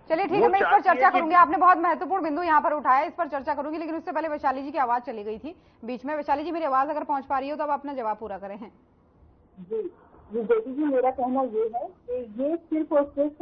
चलिए ठीक है, मैं इस पर चर्चा करूंगी। आपने बहुत महत्वपूर्ण बिंदु यहाँ पर उठाया, इस पर चर्चा करूंगी, लेकिन उससे पहले वैशाली जी की आवाज चली गई थी बीच में। वैशाली जी, मेरी आवाज अगर पहुंच पा रही हो तो अब अपना जवाब पूरा करें। जी ज्योति जी, मेरा कहना ये है कि ये सिर्फ और सिर्फ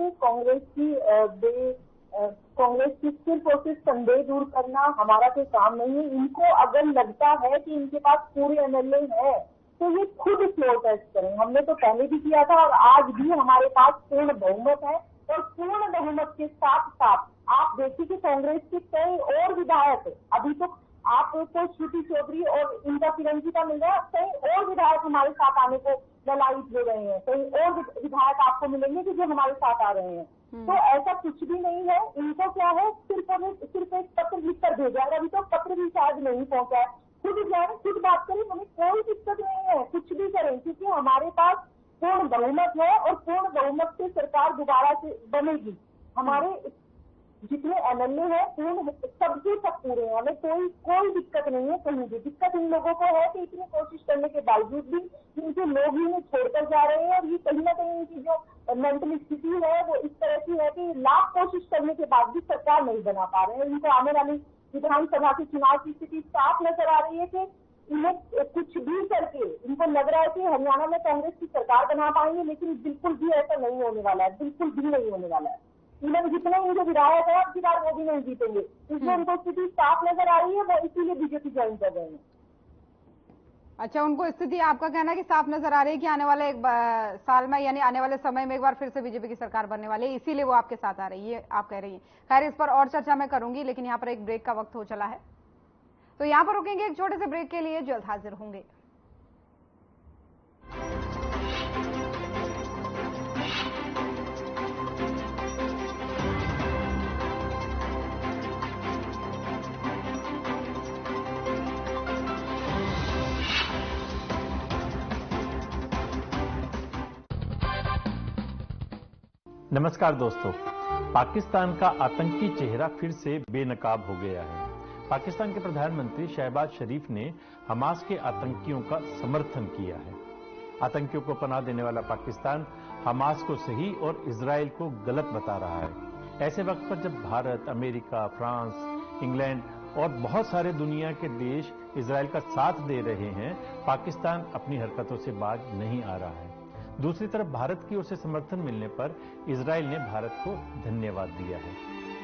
कांग्रेस की सिर्फ और सिर्फ संदेह दूर करना हमारा कोई काम नहीं है। इनको अगर लगता है कि इनके पास पूरे एमएलए है तो ये खुद फ्लोर टेस्ट करें। हमने तो पहले भी किया था, और आज भी हमारे पास पूर्ण बहुमत है, और पूर्ण बहुमत के साथ साथ आप देखिए कि कांग्रेस के कई और विधायक, अभी तो आपको श्रुति चौधरी और इनका किरण जी का मिल रहा है, कई और विधायक हमारे साथ आने को ललायत ले रहे हैं, कई और विधायक आपको मिलेंगे कि जो हमारे साथ आ रहे हैं। तो ऐसा कुछ भी नहीं है। इनको क्या है, सिर्फ एक पत्र लिखकर भेजा है, अभी तो पत्र भी शायद नहीं पहुंचा है। खुद जाए, खुद बात करें, हमें कोई दिक्कत नहीं है, कुछ भी करें, क्योंकि हमारे पास पूर्ण बहुमत है, और पूर्ण बहुमत से सरकार दोबारा से बनेगी। हमारे जितने एमएलए हैं पूर्ण सबके सब पूरे हैं, हमें कोई दिक्कत नहीं है कहीं भी। दिक्कत इन लोगों को है कि इतनी कोशिश करने के बावजूद भी इनके लोग ही इन्हें छोड़कर जा रहे हैं, और ये कहीं ना कहीं इनकी जो मेंटल स्थिति है वो इस तरह की है कि लाख कोशिश करने के बाद भी सरकार नहीं बना पा रहे हैं। इनको आने वाली विधानसभा के चुनाव की स्थिति साफ नजर आ रही है कि इन्हें कुछ भी करके इनको लग रहा है कि हरियाणा में कांग्रेस की सरकार बना पाएंगे, लेकिन बिल्कुल भी ऐसा नहीं होने वाला है, बिल्कुल भी नहीं होने वाला है। इन्हें जितने इनके विधायक है अब की बार वो भी नहीं जीतेंगे, इसलिए उनको स्थिति साफ नजर आ रही है, वो इसीलिए बीजेपी ज्वाइन कर रहे हैं। अच्छा, उनको स्थिति आपका कहना है कि साफ नजर आ रही है कि आने वाले एक साल में यानी आने वाले समय में एक बार फिर से बीजेपी की सरकार बनने वाली है, इसीलिए वो आपके साथ आ रही है, आप कह रही हैं। खैर, इस पर और चर्चा मैं करूंगी, लेकिन यहाँ पर एक ब्रेक का वक्त हो चला है, तो यहाँ पर रुकेंगे एक छोटे से ब्रेक के लिए, जल्द हाजिर होंगे। नमस्कार दोस्तों, पाकिस्तान का आतंकी चेहरा फिर से बेनकाब हो गया है। पाकिस्तान के प्रधानमंत्री शहबाज शरीफ ने हमास के आतंकियों का समर्थन किया है। आतंकियों को पनाह देने वाला पाकिस्तान हमास को सही और इजराइल को गलत बता रहा है। ऐसे वक्त पर जब भारत, अमेरिका, फ्रांस, इंग्लैंड और बहुत सारे दुनिया के देश इजराइल का साथ दे रहे हैं, पाकिस्तान अपनी हरकतों से बाज नहीं आ रहा है। दूसरी तरफ भारत की ओर से समर्थन मिलने पर इजराइल ने भारत को धन्यवाद दिया है।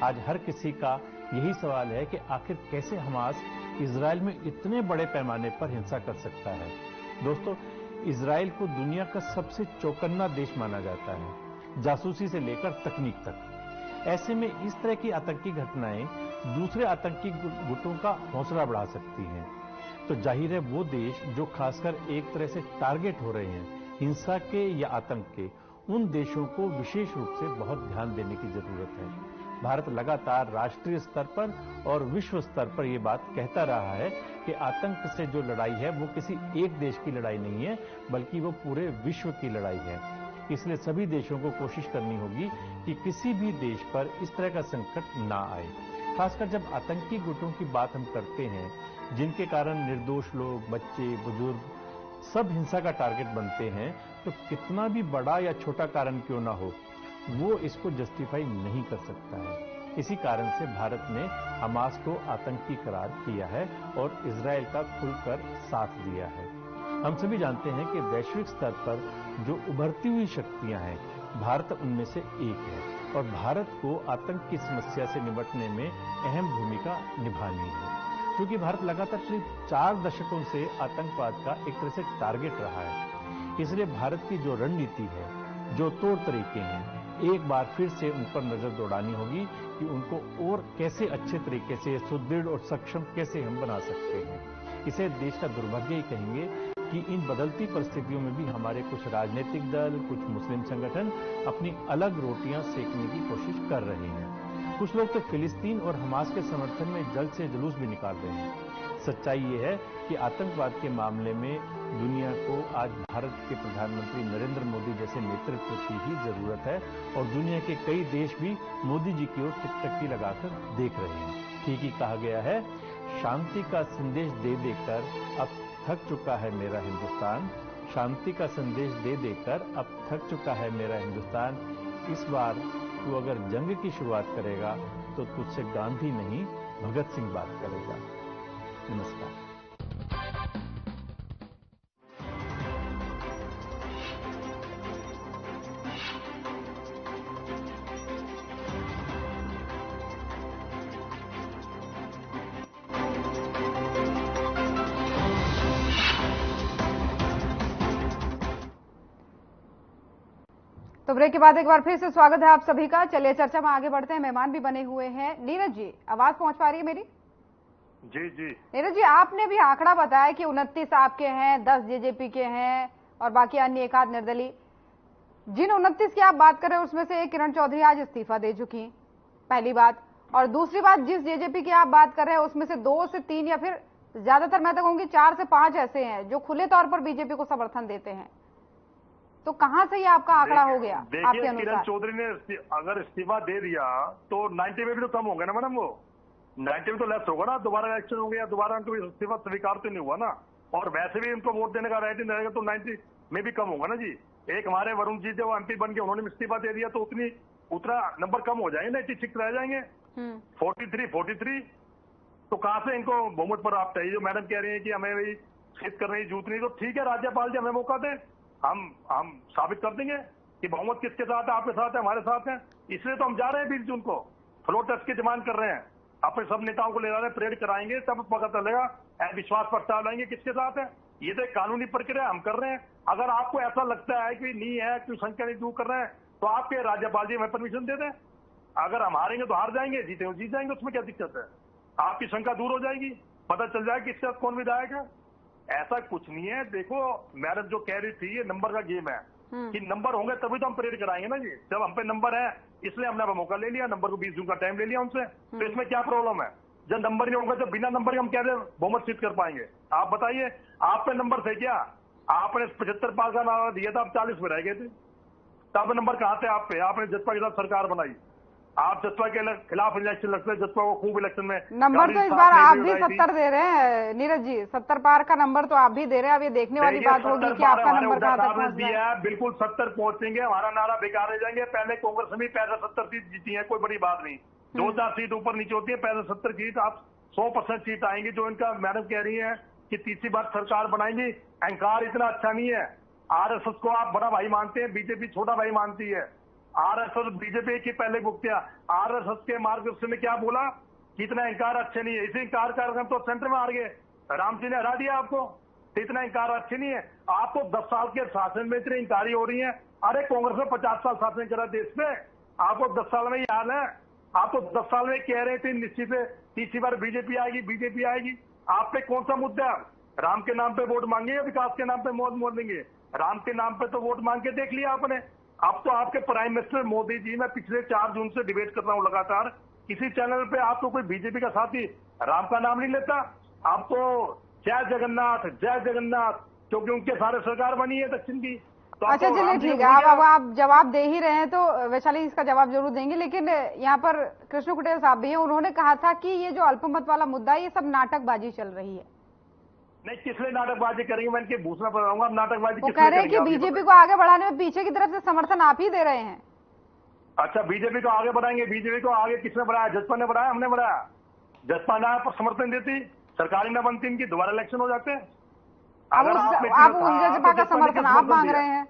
आज हर किसी का यही सवाल है कि आखिर कैसे हमास इजराइल में इतने बड़े पैमाने पर हिंसा कर सकता है। दोस्तों, इजराइल को दुनिया का सबसे चौकन्ना देश माना जाता है, जासूसी से लेकर तकनीक तक। ऐसे में इस तरह की आतंकी घटनाएं दूसरे आतंकी गुटों का हौसला बढ़ा सकती हैं। तो जाहिर है वो देश जो खासकर एक तरह से टारगेट हो रहे हैं हिंसा के या आतंक के, उन देशों को विशेष रूप से बहुत ध्यान देने की जरूरत है। भारत लगातार राष्ट्रीय स्तर पर और विश्व स्तर पर यह बात कहता रहा है कि आतंक से जो लड़ाई है वो किसी एक देश की लड़ाई नहीं है, बल्कि वो पूरे विश्व की लड़ाई है। इसलिए सभी देशों को कोशिश करनी होगी कि किसी भी देश पर इस तरह का संकट ना आए। खासकर जब आतंकी गुटों की बात हम करते हैं, जिनके कारण निर्दोष लोग, बच्चे, बुजुर्ग सब हिंसा का टारगेट बनते हैं, तो कितना भी बड़ा या छोटा कारण क्यों ना हो, वो इसको जस्टिफाई नहीं कर सकता है। इसी कारण से भारत ने हमास को आतंकी करार किया है और इजराइल का खुलकर साथ दिया है। हम सभी जानते हैं कि वैश्विक स्तर पर जो उभरती हुई शक्तियां हैं, भारत उनमें से एक है और भारत को आतंक की समस्या से निपटने में अहम भूमिका निभानी है। क्योंकि भारत लगातार करीब 4 दशकों से आतंकवाद का एक तरह से टारगेट रहा है। इसलिए भारत की जो रणनीति है, जो तौर तरीके हैं, एक बार फिर से उन पर नजर दौड़ानी होगी कि उनको और कैसे अच्छे तरीके से सुदृढ़ और सक्षम कैसे हम बना सकते हैं। इसे देश का दुर्भाग्य ही कहेंगे कि इन बदलती परिस्थितियों में भी हमारे कुछ राजनीतिक दल, कुछ मुस्लिम संगठन अपनी अलग रोटियां सेकने की कोशिश कर रहे हैं। कुछ लोग तो फिलिस्तीन और हमास के समर्थन में जल्द से जुलूस भी निकाल रहे हैं। सच्चाई ये है कि आतंकवाद के मामले में दुनिया को आज भारत के प्रधानमंत्री नरेंद्र मोदी जैसे नेतृत्व की ही जरूरत है और दुनिया के कई देश भी मोदी जी की ओर टुकटकी लगाकर देख रहे हैं। ठीक ही कहा गया है, शांति का संदेश दे देकर अब थक चुका है मेरा हिंदुस्तान। शांति का संदेश दे देकर अब थक चुका है मेरा हिंदुस्तान। इस बार तू अगर जंग की शुरुआत करेगा तो तुझसे गांधी नहीं भगत सिंह बात करेगा। नमस्कार। तो ब्रेक के बाद एक बार फिर से स्वागत है आप सभी का। चलिए चर्चा में आगे बढ़ते हैं। मेहमान भी बने हुए हैं। नीरज जी, आवाज पहुंच पा रही है मेरी? जी जी। नीरज जी, आपने भी आंकड़ा बताया कि 29 आपके हैं, 10 जेजेपी के हैं और बाकी अन्य एक आध निर्दलीय। जिन 29 की आप बात कर रहे हैं उसमें से एक किरण चौधरी आज इस्तीफा दे चुकी, पहली बात। और दूसरी बात, जिस जेजेपी की आप बात कर रहे हैं उसमें से 2 से 3 या फिर ज्यादातर मैं तो कहूंगी 4 से 5 ऐसे हैं जो खुले तौर पर बीजेपी को समर्थन देते हैं। तो कहां से ये आपका आंकड़ा हो गया आपके अनुसार? किरण चौधरी ने अगर इस्तीफा दे दिया तो 90 में भी तो कम होंगे ना मैडम, वो 90 में तो लेस होगा ना। दोबारा इलेक्शन हो गया, दोबारा उनको इस्तीफा स्वीकार तो नहीं हुआ ना, और वैसे भी उनको वोट देने का राइट नहीं रहेगा तो 90 में भी कम होगा ना जी। एक हमारे वरुण जी थे, वो एमपी बन के उन्होंने इस्तीफा दे दिया तो उतना नंबर कम हो जाएंगे ना, 86 रह जाएंगे, 43। तो कहां से इनको बहुमत प्राप्त है? जो मैडम कह रही है कि हमें भी जीत करनी जूतनी, तो ठीक है, राज्यपाल जी हमें मौका दें, हम साबित कर देंगे कि बहुमत किसके साथ है, आपके साथ है, हमारे साथ है। इसलिए तो हम जा रहे हैं 20 जून को, फ्लोर टेस्ट की डिमांड कर रहे हैं, अपने सब नेताओं को ले जा रहे हैं, परेड कराएंगे, तब पता चलेगा, विश्वास प्रस्ताव लाएंगे किसके साथ है। ये तो कानूनी प्रक्रिया हम कर रहे हैं। अगर आपको ऐसा लगता है कि नहीं है, कोई संख्या नहीं दूर कर रहे हैं, तो आपके राज्यपाल जी हमें परमिशन दे दें। अगर हम हारेंगे तो हार जाएंगे, जीतेंगे जीत जाएंगे, उसमें क्या दिक्कत है? आपकी शंका दूर हो जाएगी, पता चल जाएगा कि इसके साथ कौन विधायक है। ऐसा कुछ नहीं है। देखो, मैडम जो कह रही थी, ये नंबर का गेम है कि नंबर होंगे तभी तो हम परेड कराएंगे ना जी। जब हम पे नंबर है, इसलिए हमने मौका ले लिया, नंबर को 20 जून का टाइम ले लिया उनसे। तो इसमें क्या प्रॉब्लम है? जब नंबर नहीं होगा तो बिना नंबर के हम क्या बहुमत सिद्ध कर पाएंगे? आप बताइए, आप पे नंबर थे क्या? आपने 75 पास का नारा दिया था, आप 40 में रह गए थे, तब नंबर कहां थे आप पे? आपने जसपा के साथ सरकार बनाई, आप जसपा के खिलाफ इलेक्शन लड़ते, जसपा को खूब इलेक्शन में नंबर तो इस बार आप भी 70 दे रहे हैं नीरज जी, 70 पार का नंबर तो आप भी दे रहे हैं। अब ये देखने वाली बात होगी कि आपका नंबर कहां तक पहुंच दिया है। बिल्कुल 70 पहुंचेंगे, हमारा नारा बेकार रह जाएंगे। पहले कांग्रेस में 70 सीट जीती है, कोई बड़ी बात नहीं, 2-4 सीट ऊपर नीचे होती है, पहले 70 जीत, आप 100% सीट आएंगी। जो इनका मैडम कह रही है कि तीसरी बार सरकार बनाएंगी, अहंकार इतना अच्छा नहीं है। आरएसएस को आप बड़ा भाई मानते हैं, बीजेपी छोटा भाई मानती है। आरएसएस बीजेपी की पहले भुगतिया, आरएसएस के मार्गदर्शन ने क्या बोला कि इतना अहंकार अच्छे नहीं है। इसी अहंकार कार्यक्रम तो सेंटर में हार गए, राम जी ने हरा दिया आपको। तो इतना अहंकार अच्छे नहीं है। आपको 10 साल के शासन में इतनी अहंकारी हो रही है। अरे कांग्रेस ने 50 साल शासन करा देश में, आपको 10 साल में ही हाल है। आप तो 10 साल में कह रहे थे निश्चित है तीसरी बार बीजेपी आएगी, बीजेपी आएगी। आप पे कौन सा मुद्दा है? राम के नाम पे वोट मांगे या विकास के नाम पे वोट मांगेंगे? राम के नाम पे तो वोट मांग के देख लिया आपने। अब तो आपके प्राइम मिनिस्टर मोदी जी, मैं पिछले 4 जून से डिबेट कर रहा हूं लगातार, किसी चैनल पे आपको कोई बीजेपी का साथी राम का नाम नहीं लेता। आप तो जय जगन्नाथ जय जगन्नाथ, क्योंकि उनके सारे सरकार बनी है दक्षिण की। तो अच्छा चलिए ठीक है, आप जवाब दे ही रहे हैं तो वैशाली इसका जवाब जरूर देंगे। लेकिन यहाँ पर कृष्ण कुटेल साहब भी हैं, उन्होंने कहा था कि ये जो अल्पमत वाला मुद्दा है, ये सब नाटकबाजी चल रही है। नहीं, किसने नाटकबाजी करेंगे? मैं इनके भूसना पर रहूंगा। नाटकबाजी वो कह रहे हैं कि बीजेपी को आगे बढ़ाने में पीछे की तरफ से समर्थन आप ही दे रहे हैं। अच्छा, बीजेपी को आगे बढ़ाएंगे? बीजेपी को आगे किसने बढ़ाया? जसपा ने बढ़ाया, हमने बढ़ाया? जसपा ने पर समर्थन देती, सरकारी न बनती, इनकी दोबारा इलेक्शन हो जाते। आप उस जसपा का समर्थन आप मांग रहे हैं?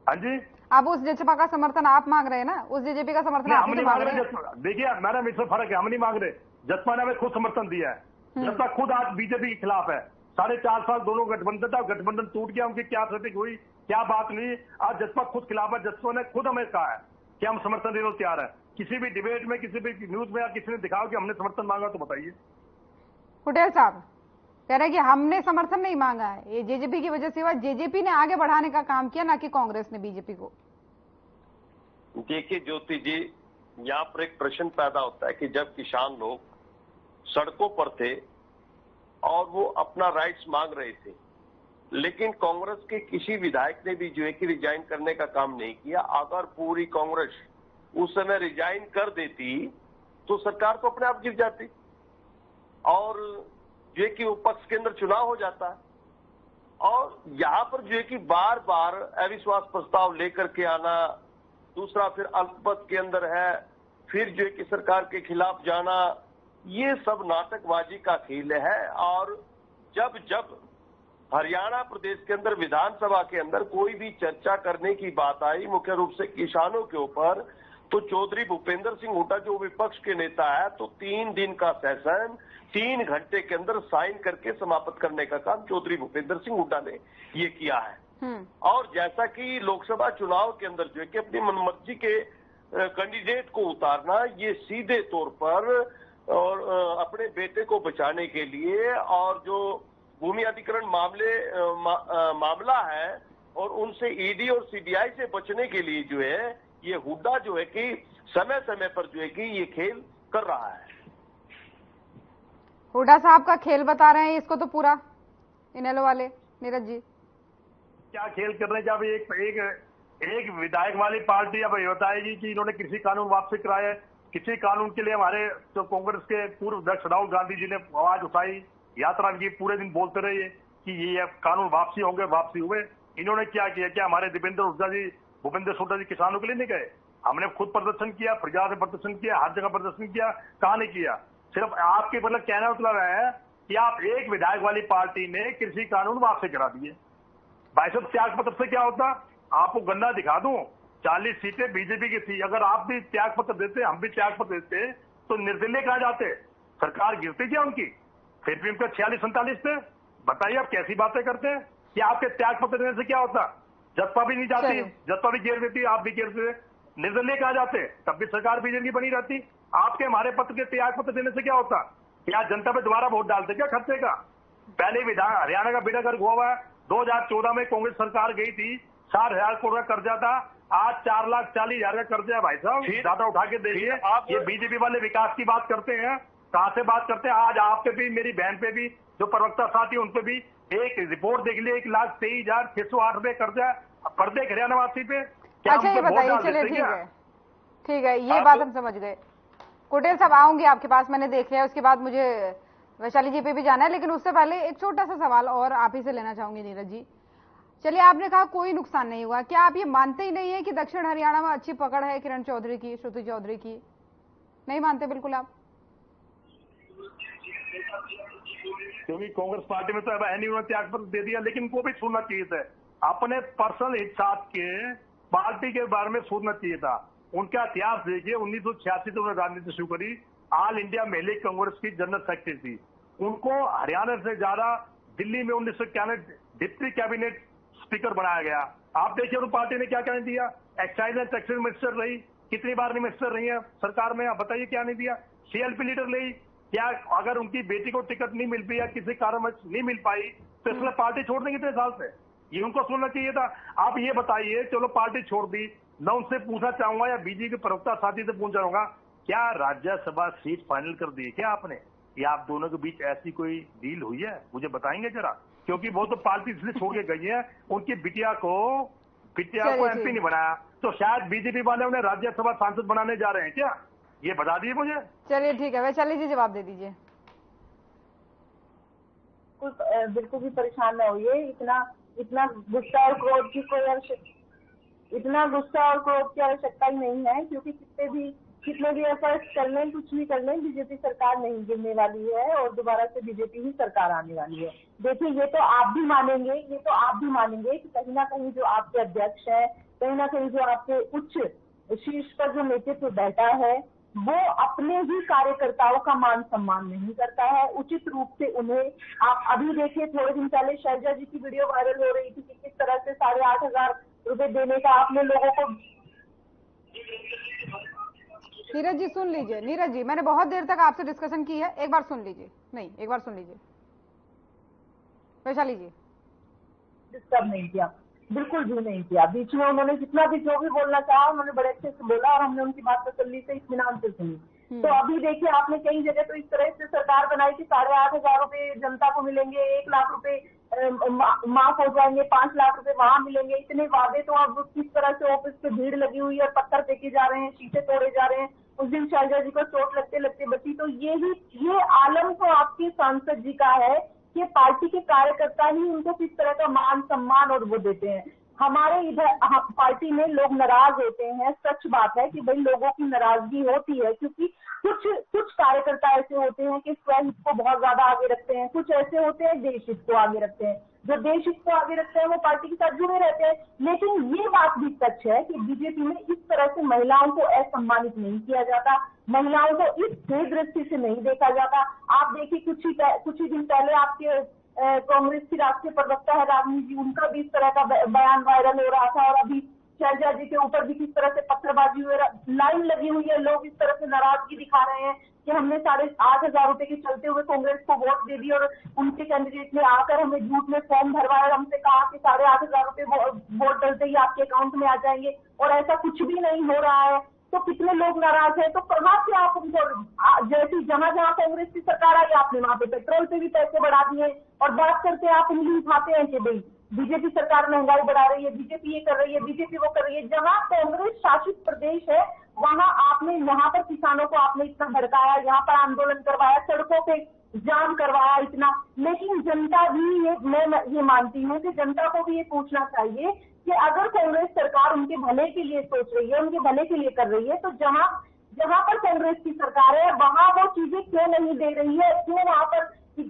हाँ जी, आप उस जसपा का समर्थन आप मांग रहे हैं ना, उस जेजेपी का समर्थन हम नहीं मांग रहे। देखिए मैडम, इसमें फर्क है, हम नहीं मांग रहे। जसपा ने हमें खुद समर्थन दिया है, जसपा खुद आज बीजेपी के खिलाफ है। 4.5 साल दोनों गठबंधन था, गठबंधन टूट गया, उनकी क्या सेटिंग हुई, क्या बात नहीं, आज जसपा खुद खिलाफ है। जसपा ने खुद हमें कहा है कि हम समर्थन देने को तैयार है। किसी भी डिबेट में, किसी भी न्यूज में या किसी ने दिखाओ कि हमने समर्थन मांगा, तो बताइए। कुटेल साहब कह रहे हैं कि हमने समर्थन नहीं मांगा है, ये जेजेपी की वजह से हुआ, जेजेपी ने आगे बढ़ाने का काम किया, ना कि कांग्रेस ने बीजेपी को। देखिए ज्योति जी, यहाँ पर एक प्रश्न पैदा होता है कि जब किसान लोग सड़कों पर थे और वो अपना राइट्स मांग रहे थे, लेकिन कांग्रेस के किसी विधायक ने भी जो है कि रिजाइन करने का काम नहीं किया। अगर पूरी कांग्रेस उस समय रिजाइन कर देती तो सरकार तो अपने आप गिर जाती और जो है कि विपक्ष के अंदर चुनाव हो जाता है। और यहाँ पर जो है कि बार बार अविश्वास प्रस्ताव लेकर के आना, दूसरा फिर अल्पमत के अंदर है, फिर जो है कि सरकार के खिलाफ जाना, ये सब नाटकबाजी का खेल है। और जब जब हरियाणा प्रदेश के अंदर विधानसभा के अंदर कोई भी चर्चा करने की बात आई मुख्य रूप से किसानों के ऊपर, तो चौधरी भूपेंद्र सिंह हुड्डा जो विपक्ष के नेता है, तो 3 दिन का सेशन 3 घंटे के अंदर साइन करके समाप्त करने का काम चौधरी भूपेंद्र सिंह हुड्डा ने ये किया है। और जैसा कि लोकसभा चुनाव के अंदर जो है कि अपनी मनमर्जी के कैंडिडेट को उतारना, ये सीधे तौर पर और अपने बेटे को बचाने के लिए, और जो भूमि अधिग्रहण मामला है और उनसे ईडी और सीबीआई से बचने के लिए जो है ये हुड्डा जो है कि समय समय पर जो है कि ये खेल कर रहा है। हुड्डा साहब का खेल बता रहे हैं इसको तो पूरा इनेलो वाले। नीरज जी क्या खेल कर रहे हैं? जब एक विधायक वाली पार्टी अब ये बताएगी कि इन्होंने कृषि कानून वापसी कराया है, किसी कानून के लिए हमारे जो कांग्रेस के पूर्व अध्यक्ष राहुल गांधी जी ने आवाज उठाई, यात्रा की, पूरे दिन बोलते रहे कि ये कानून वापसी होंगे, वापसी हुए। इन्होंने क्या किया? क्या हमारे भूपेंद्र हुड्डा जी किसानों के लिए नहीं गए? हमने खुद प्रदर्शन किया, फरियाद में प्रदर्शन किया, हर जगह प्रदर्शन किया, कहा नहीं किया? सिर्फ आपके मतलब कहना मतलब है कि आप एक विधायक वाली पार्टी ने कृषि कानून वापसी करा दिए। भाई साहब, त्याग पत्र से क्या होता? आपको गन्ना दिखा दूं, 40 सीटें बीजेपी की थी। अगर आप भी त्याग पत्र देते, हम भी त्याग पत्र देते, तो निर्दलीय कहा जाते, सरकार गिरती क्या उनकी? फिर भी उनका 46-47 थे, बताइए आप कैसी बातें करते हैं कि आपके त्याग पत्र देने से क्या होता? जसपा भी नहीं जाती, जसपा भी घेर देती, आप भी घेर देते, निर्दलीय कहा जाते, तब भी सरकार बीजेपी की बनी रहती। आपके हमारे पत्र के त्याग पत्र देने से क्या होता? क्या जनता पे दोबारा वोट डालते क्या खर्चे का? पहले विधान हरियाणा का बेड़ा गर्क हुआ हुआ है। 2014 में कांग्रेस सरकार गई थी, 60,000 करोड़ का कर्जा था, आज 4,40,000 का कर्जा है। भाई साहब ज्यादा उठा के देखिए। ये बीजेपी वाले विकास की बात करते हैं, कहां से बात करते हैं? आज आप पे भी, मेरी बहन पे भी, जो प्रवक्ता साथी उन पे भी एक रिपोर्ट देख लिया, 1,23,608 रुपए कर्जा प्रत्येक हरियाणा वासी पे। अच्छा ये बताइए, चलिए ठीक है, ये बात हम समझ गए। कुटेल साहब आऊंगी आपके पास, मैंने देख लिया, उसके बाद मुझे वैशाली जी पे भी जाना है, लेकिन उससे पहले एक छोटा सा सवाल और आप ही से लेना चाहूंगी नीरज जी। चलिए आपने कहा कोई नुकसान नहीं हुआ, क्या आप ये मानते ही नहीं है कि दक्षिण हरियाणा में अच्छी पकड़ है किरण चौधरी की, श्रुति चौधरी की? नहीं मानते बिल्कुल आप? क्योंकि कांग्रेस पार्टी में तो अब है नहीं, उन्होंने त्याग पत्र दे दिया, लेकिन वो भी सुनना चाहिए था। अपने पर्सनल हित साथ के पार्टी के बारे में सोचना चाहिए था। उनका इतिहास देखिए, 1986 से उन्होंने राजनीति शुरू करी, ऑल इंडिया महिला कांग्रेस की जनरल सेक्रेटरी थी। उनको हरियाणा से ज्यादा दिल्ली में 1991 डिप्टी कैबिनेट स्पीकर बनाया गया। आप देखिए उन पार्टी ने क्या क्या नहीं दिया। एक्साइज एंड टैक्सेस मिनिस्टर रही, कितनी बार मिनिस्टर रही है सरकार में, आप बताइए क्या नहीं दिया। CLP लीडर रही, क्या अगर उनकी बेटी को टिकट नहीं मिल पाई या किसी कारण नहीं मिल पाई तो इसलिए पार्टी छोड़ देंगे इतने साल से? ये उनको सुनना चाहिए था। आप ये बताइए, चलो पार्टी छोड़ दी, मैं उनसे पूछना चाहूंगा या बीजेपी के प्रवक्ता साथी से पूछना चाहूंगा, क्या राज्यसभा सीट फाइनल कर दी है क्या आपने, या आप दोनों के बीच ऐसी कोई डील हुई है? मुझे बताएंगे जरा, क्योंकि वो तो पार्टी इसलिए छोड़ के गई है, उनकी बिटिया को MP नहीं बनाया, तो शायद बीजेपी वाले उन्हें राज्यसभा सांसद बनाने जा रहे हैं क्या? ये बता दीजिए मुझे। चलिए ठीक है, वैशाली जी जवाब दे दीजिए। बिल्कुल भी परेशान न होइए, इतना गुस्सा और क्रोध की कोई आवश्यकता ही नहीं है, क्योंकि कितने भी एफर्ट कर लें, कुछ भी कर लें, बीजेपी सरकार नहीं गिरने वाली है और दोबारा से बीजेपी ही सरकार आने वाली है। देखिए ये तो आप भी मानेंगे कि कहीं ना कहीं जो आपके अध्यक्ष है, कहीं ना कहीं जो आपके उच्च शीर्ष पर जो नेतृत्व बैठा है, वो अपने ही कार्यकर्ताओं का मान सम्मान नहीं करता है उचित रूप से उन्हें। आप अभी देखिए, थोड़े दिन पहले शैलजा जी की वीडियो वायरल हो रही थी कि किस तरह से 8,500 रुपए देने का आपने लोगों को। नीरज जी सुन लीजिए, नीरज जी मैंने बहुत देर तक आपसे डिस्कशन की है, एक बार सुन लीजिए। नहीं, एक बार सुन लीजिए। वैशाली जी डिस्टर्ब नहीं किया, बिल्कुल भी नहीं किया। बीच में उन्होंने जितना भी जो भी बोलना चाहा उन्होंने बड़े अच्छे से बोला और हमने उनकी बात तसल्ली से इत्मीनान से सुनी। तो अभी देखिए, आपने कई जगह तो इस तरह से सरकार बनाई कि 8,500 रुपए जनता को मिलेंगे, 1 लाख रुपए माफ हो जाएंगे, 5 लाख रुपए वहां मिलेंगे। इतने वादे तो अब किस तरह से ऑफिस पे भीड़ लगी हुई है, पत्थर फेंके जा रहे हैं, शीशे तोड़े जा रहे हैं। उस दिन शैलजा जी को चोट लगते लगते बची। तो ये आलम तो आपके सांसद जी का है कि पार्टी के कार्यकर्ता ही उनको किस तरह का मान सम्मान और वो देते हैं। हमारे इधर पार्टी में लोग नाराज होते हैं, सच बात है कि भाई लोगों की नाराजगी होती है, क्योंकि कुछ कार्यकर्ता ऐसे होते हैं कि स्वहित को बहुत ज्यादा आगे रखते हैं, कुछ ऐसे होते हैं देश हित को आगे रखते हैं। जो देश हित को आगे रखते हैं वो पार्टी के साथ जुड़े रहते हैं। लेकिन ये बात भी सच है कि बीजेपी में इस तरह से महिलाओं को असम्मानित नहीं किया जाता, महिलाओं को इस दृष्टि से नहीं देखा जाता। आप देखिए, कुछ ही दिन पहले आपके कांग्रेस की राष्ट्रीय प्रवक्ता है रागिनी जी, उनका भी इस तरह का बयान वायरल हो रहा था। और अभी शैलजा जी के ऊपर भी किस तरह से पत्थरबाजी हुई, लाइन लगी हुई है, लोग इस तरह से नाराजगी दिखा रहे हैं कि हमने 8,500 रुपए के चलते हुए कांग्रेस को वोट दे दी और उनके कैंडिडेट ने आकर हमें झूठ में फॉर्म भरवाया और हमसे कहा कि 8,500 रुपए वोट डलते ही आपके अकाउंट में आ जाएंगे, और ऐसा कुछ भी नहीं हो रहा है। तो कितने लोग नाराज हैं। तो कहाँ से आप उनको, जैसी जहां कांग्रेस की सरकार आई आपने वहां पे पेट्रोल पे भी पैसे बढ़ा दिए, और बात करते आप उंगली उठाते हैं कि भाई बीजेपी सरकार महंगाई बढ़ा रही है, बीजेपी ये कर रही है, बीजेपी वो कर रही है। जहां कांग्रेस शासित प्रदेश है वहां आपने, यहाँ पर किसानों को आपने इतना भड़काया, यहाँ पर आंदोलन करवाया, सड़कों पे जाम करवाया इतना। लेकिन जनता भी मैं ये मानती हूँ कि जनता को भी ये पूछना चाहिए कि अगर कांग्रेस सरकार उनके भले के लिए सोच रही है, उनके भले के लिए कर रही है, तो जहां पर कांग्रेस की सरकार है वहां वो चीजें क्यों नहीं दे रही है, क्यों वहां पर जिस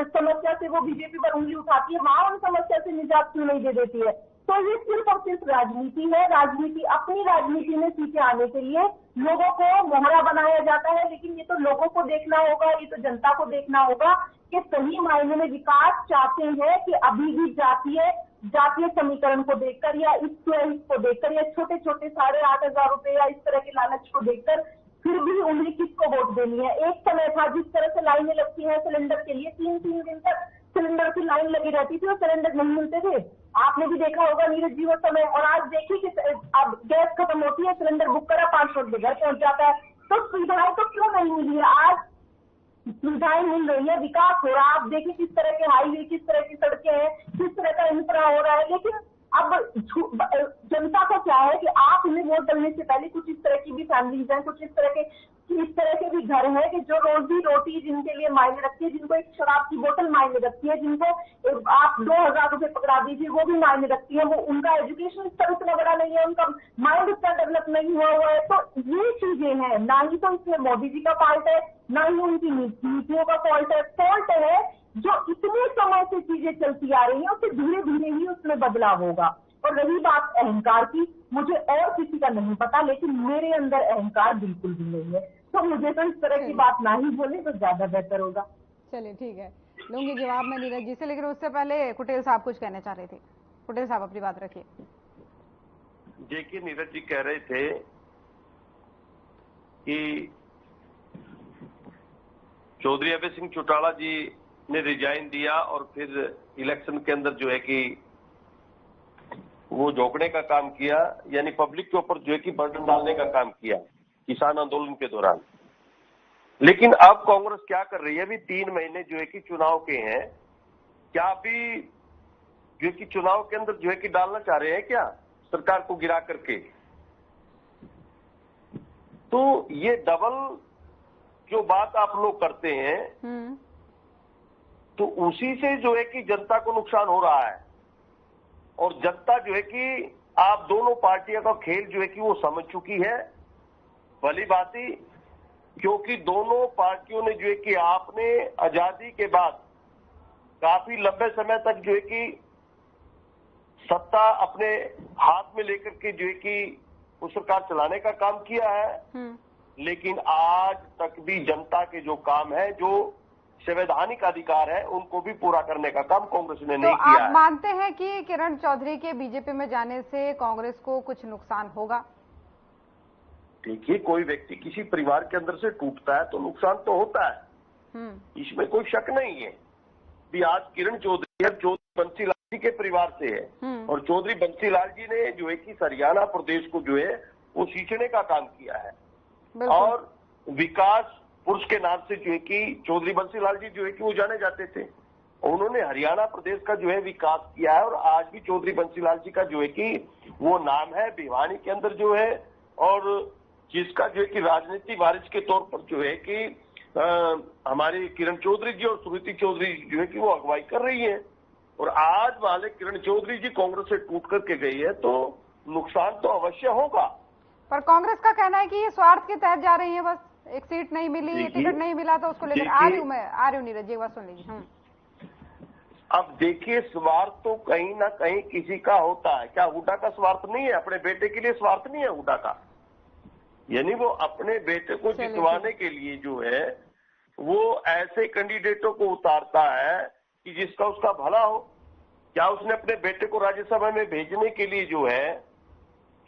समस्या से वो बीजेपी पर उंगली उठाती है वहां उन समस्या से निजात क्यों नहीं दे देती है। तो ये सिर्फ और सिर्फ राजनीति है। राजनीति, अपनी राजनीति में सीटें आने के लिए लोगों को मोहरा बनाया जाता है, लेकिन ये तो लोगों को देखना होगा, ये तो जनता को देखना होगा कि सही मायने में विकास चाहते हैं कि अभी भी जातीय समीकरण को देखकर या इस को देखकर या छोटे छोटे 8,500 रुपए या इस तरह के लालच को देखकर फिर भी उन्हें किसको वोट देनी है। एक समय था जिस तरह से लाइनें लगती हैं सिलेंडर के लिए, 3-3 दिन तक सिलेंडर की लाइन लगी रहती थी और सिलेंडर नहीं मिलते थे। आपने भी देखा होगा नीरज जी वो समय। और आज देखिए कि अब गैस खत्म होती है, सिलेंडर बुक करा 5 मिनट में घर पहुंच जाता है। तो सुविधाएं तो क्यों नहीं मिली है? आज सुविधाएं मिल रही है, विकास हो रहा है। आप देखिए किस तरह के हाईवे, किस तरह की सड़कें हैं, किस तरह का इंफ्रा हो रहा है। लेकिन अब जनता को क्या है कि आप उन्हें वोट डालने से पहले कुछ इस तरह की भी फैमिलीज हैं, कुछ इस तरह के भी घर हैं कि जो रोजी रोटी जिनके लिए मायने रखती है, जिनको एक शराब की बोतल मायने रखती है, जिनको आप 2,000 रुपए पकड़ा दीजिए वो भी मायने रखती है। वो उनका एजुकेशन स्तर इतना बड़ा नहीं है, उनका माइंड इतना डेवलप नहीं हुआ है। तो ये चीजें हैं, ना ही तो इसमें मोदी जी का फॉल्ट है, ना ही उनकी नीतियों का फॉल्ट है जो इतने समय से चीजें चलती आ रही है, उससे धीरे धीरे ही उसमें बदलाव होगा। और रही बात अहंकार की, मुझे और किसी का नहीं पता, लेकिन मेरे अंदर अहंकार बिल्कुल भी नहीं है। तो मुझे तो इस तरह की बात ना ही बोले तो ज्यादा बेहतर होगा। चलिए ठीक है, लूंगी जवाब मैं नीरज जी से, लेकिन उससे पहले कुटेल साहब कुछ कहना चाह रहे थे। कुटेल साहब अपनी बात रखिए। देखिए, नीरज जी कह रहे थे कि चौधरी अभय सिंह चौटाला जी ने रिजाइन दिया और फिर इलेक्शन के अंदर जो है कि वो झोंकने का काम किया, यानी पब्लिक के ऊपर जो है कि बर्डन डालने का काम किया किसान आंदोलन के दौरान। लेकिन अब कांग्रेस क्या कर रही है? अभी 3 महीने जो है कि चुनाव के हैं, क्या अभी जो है कि चुनाव के अंदर जो है कि डालना चाह रहे हैं क्या सरकार को गिरा करके? तो ये डबल जो बात आप लोग करते हैं तो उसी से जो है कि जनता को नुकसान हो रहा है। और जनता जो है कि आप दोनों पार्टियों का खेल जो है कि वो समझ चुकी है भली भांति, क्योंकि दोनों पार्टियों ने जो है कि आपने आजादी के बाद काफी लंबे समय तक जो है कि सत्ता अपने हाथ में लेकर के जो है कि वो सरकार चलाने का काम किया है। लेकिन आज तक भी जनता के जो काम है, जो संवैधानिक अधिकार है, उनको भी पूरा करने का काम कांग्रेस ने नहीं किया है। आप मानते हैं कि किरण चौधरी के बीजेपी में जाने से कांग्रेस को कुछ नुकसान होगा? देखिए, कोई व्यक्ति किसी परिवार के अंदर से टूटता है तो नुकसान तो होता है, इसमें कोई शक नहीं है। भी आज किरण चौधरी बंसीलाल जी के परिवार से है और चौधरी बंसीलाल जी ने जो है कि हरियाणा प्रदेश को जो है वो सींचने का काम किया है और विकास पुरुष के नाम से जो है कि चौधरी बंसीलाल जी जो है कि वो जाने जाते थे। उन्होंने हरियाणा प्रदेश का जो है विकास किया है और आज भी चौधरी बंसीलाल जी का जो है कि वो नाम है भिवानी के अंदर जो है, और जिसका जो है कि राजनीति वारिस के तौर पर जो है कि हमारी किरण चौधरी जी और सुनीति चौधरी जो है कि वो अगुवाई कर रही है। और आज वाले किरण चौधरी जी कांग्रेस से टूट करके गई है तो नुकसान तो अवश्य होगा। पर कांग्रेस का कहना है कि ये स्वार्थ के तहत जा रही है, बस एक सीट नहीं मिली, टिकट नहीं मिला तो उसको लेकर आ रही हूँ नीरज जी, एक बार सुन लीजिए। अब देखिए, स्वार्थ तो कहीं ना कहीं किसी का होता है। क्या हुड्डा का स्वार्थ नहीं है? अपने बेटे के लिए स्वार्थ नहीं है हुड्डा का? यानी वो अपने बेटे को जितवाने के लिए जो है वो ऐसे कैंडिडेटों को उतारता है कि जिसका उसका भला हो। क्या उसने अपने बेटे को राज्यसभा में भेजने के लिए जो है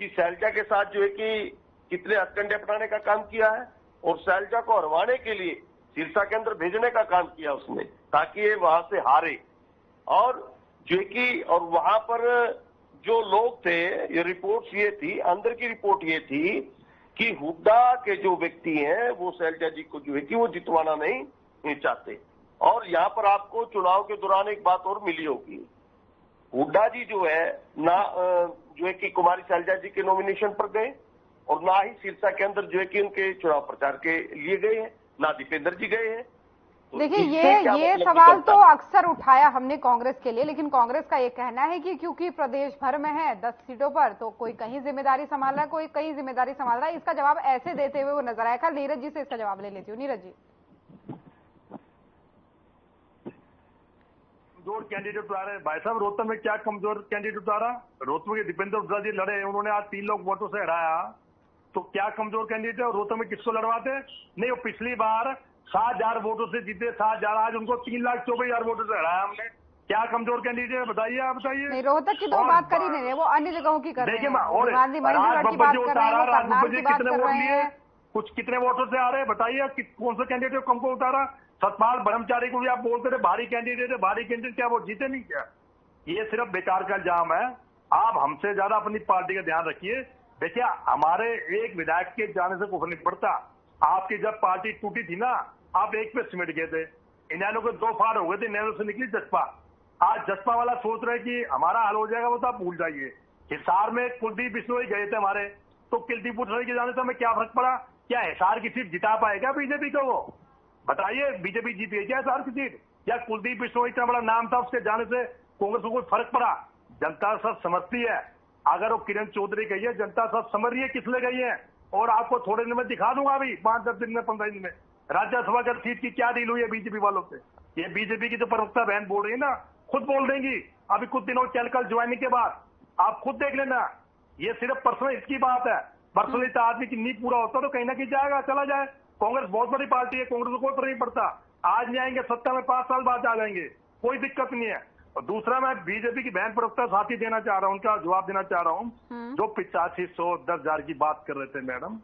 कि शैलजा के साथ जो है कि कितने हथकंडे अपनाने का काम किया है और शैलजा को हरवाने के लिए सिरसा के अंदर भेजने का काम किया उसने, ताकि ये वहां से हारे। और जो है कि और वहां पर जो लोग थे, ये रिपोर्ट ये थी, अंदर की रिपोर्ट ये थी कि हुड्डा के जो व्यक्ति हैं वो शैलजा जी को जो है कि वो जितवाना नहीं चाहते। और यहाँ पर आपको चुनाव के दौरान एक बात और मिली होगी, हुड्डा जी जो है ना जो है कि कुमारी शैलजा जी के नॉमिनेशन पर गए और ना ही सिरसा के अंदर जो है कि उनके चुनाव प्रचार के लिए गए हैं, ना दीपेंद्र जी गए हैं। तो देखिए, ये सवाल तो अक्सर उठाया हमने कांग्रेस के लिए, लेकिन कांग्रेस का ये कहना है कि क्योंकि प्रदेश भर में है 10 सीटों पर, तो कोई कहीं जिम्मेदारी संभाल रहा है, कोई कहीं जिम्मेदारी संभाल रहा है। इसका जवाब ऐसे देते हुए वो नजर आया। कल नीरज जी से इसका जवाब ले लेती हूँ। नीरज जी, कमजोर कैंडिडेट आ रहे हैं। भाई साहब, रोहतक में क्या कमजोर कैंडिडेट आ रहा? रोहतक में दीपेंद्र हुड्डा जी लड़े, उन्होंने आज 3 लोग वोटों से हराया, तो क्या कमजोर कैंडिडेट है? और रोहतक में किसको लड़वाते? नहीं, वो पिछली बार 7,000 वोटों से जीते, 7,000, आज उनको 3,24,000 वोटों से हराया हमने। क्या कमजोर कैंडिडेट है? बताइए, आप बताइए। नहीं, रोहतक की तो बात कर ही नहीं रहे, वो अन्य जगहों की कर रहे देखिए, हैं। और गांधी महेंद्रगढ़ की बात कर रहे हैं, वो करनाल की बात कितने कर वोट रहे लिए, हैं। कुछ कितने वोटों से आ रहे हैं? बताइए, कौन सा कैंडिडेट कम को उतारा? सतपाल ब्रह्मचारी को भी आप बोलते थे भारी कैंडिडेट है, भारी कैंडिडेट, क्या वो जीते नहीं क्या? ये सिर्फ बेकार का इल्जाम है। आप हमसे ज्यादा अपनी पार्टी का ध्यान रखिए। देखिए, हमारे एक विधायक के जाने से कुछ नहीं पड़ता। आपकी जब पार्टी टूटी थी ना, आप एक पे सिमट गए थे, इनैलो के 2 फाड़ हो गए थे, इनैलो से निकली जसपा। आज जसपा वाला सोच रहे कि हमारा हाल हो जाएगा, वो तो आप भूल जाइए। हिसार में कुलदीप बिश्नोई गए थे हमारे, तो कुलदीप बिश्नोई के जाने से हमें क्या फर्क पड़ा? क्या हिसार की सीट जिता पाएगा बीजेपी को? वो बताइए, बीजेपी जीत गई क्या हिसार की सीट? या कुलदीप बिश्नोई इतना बड़ा नाम था, उसके जाने से कांग्रेस को कोई फर्क पड़ा? जनता सब समझती है। अगर वो किरण चौधरी गई है, जनता सब समझ रही है किस लिए गई है। और आपको थोड़े दिन में दिखा दूंगा, अभी 5-10 दिन में, 15 दिन में, राज्यसभा की सीट की क्या डील हुई है बीजेपी वालों से। ये बीजेपी की जो प्रवक्ता बहन बोल रही है ना, खुद बोल देंगी अभी कुछ दिनों कल ज्वाइनिंग के बाद, आप खुद देख लेना। ये सिर्फ पर्सनल इसकी बात है। पर्सनली तो आदमी की नींद पूरा होता तो कहीं ना कहीं जाएगा, चला जाए। कांग्रेस बहुत बड़ी पार्टी है, कांग्रेस को कोई फर्क नहीं पड़ता। आज नहीं आएंगे सत्ता में, 5 साल बाद आ जाएंगे, कोई दिक्कत नहीं है। और दूसरा, मैं बीजेपी की बहन प्रवक्ता साथी देना चाह रहा हूँ, उनका जवाब देना चाह रहा हूँ, जो 8500 10,000 की बात कर रहे थे मैडम,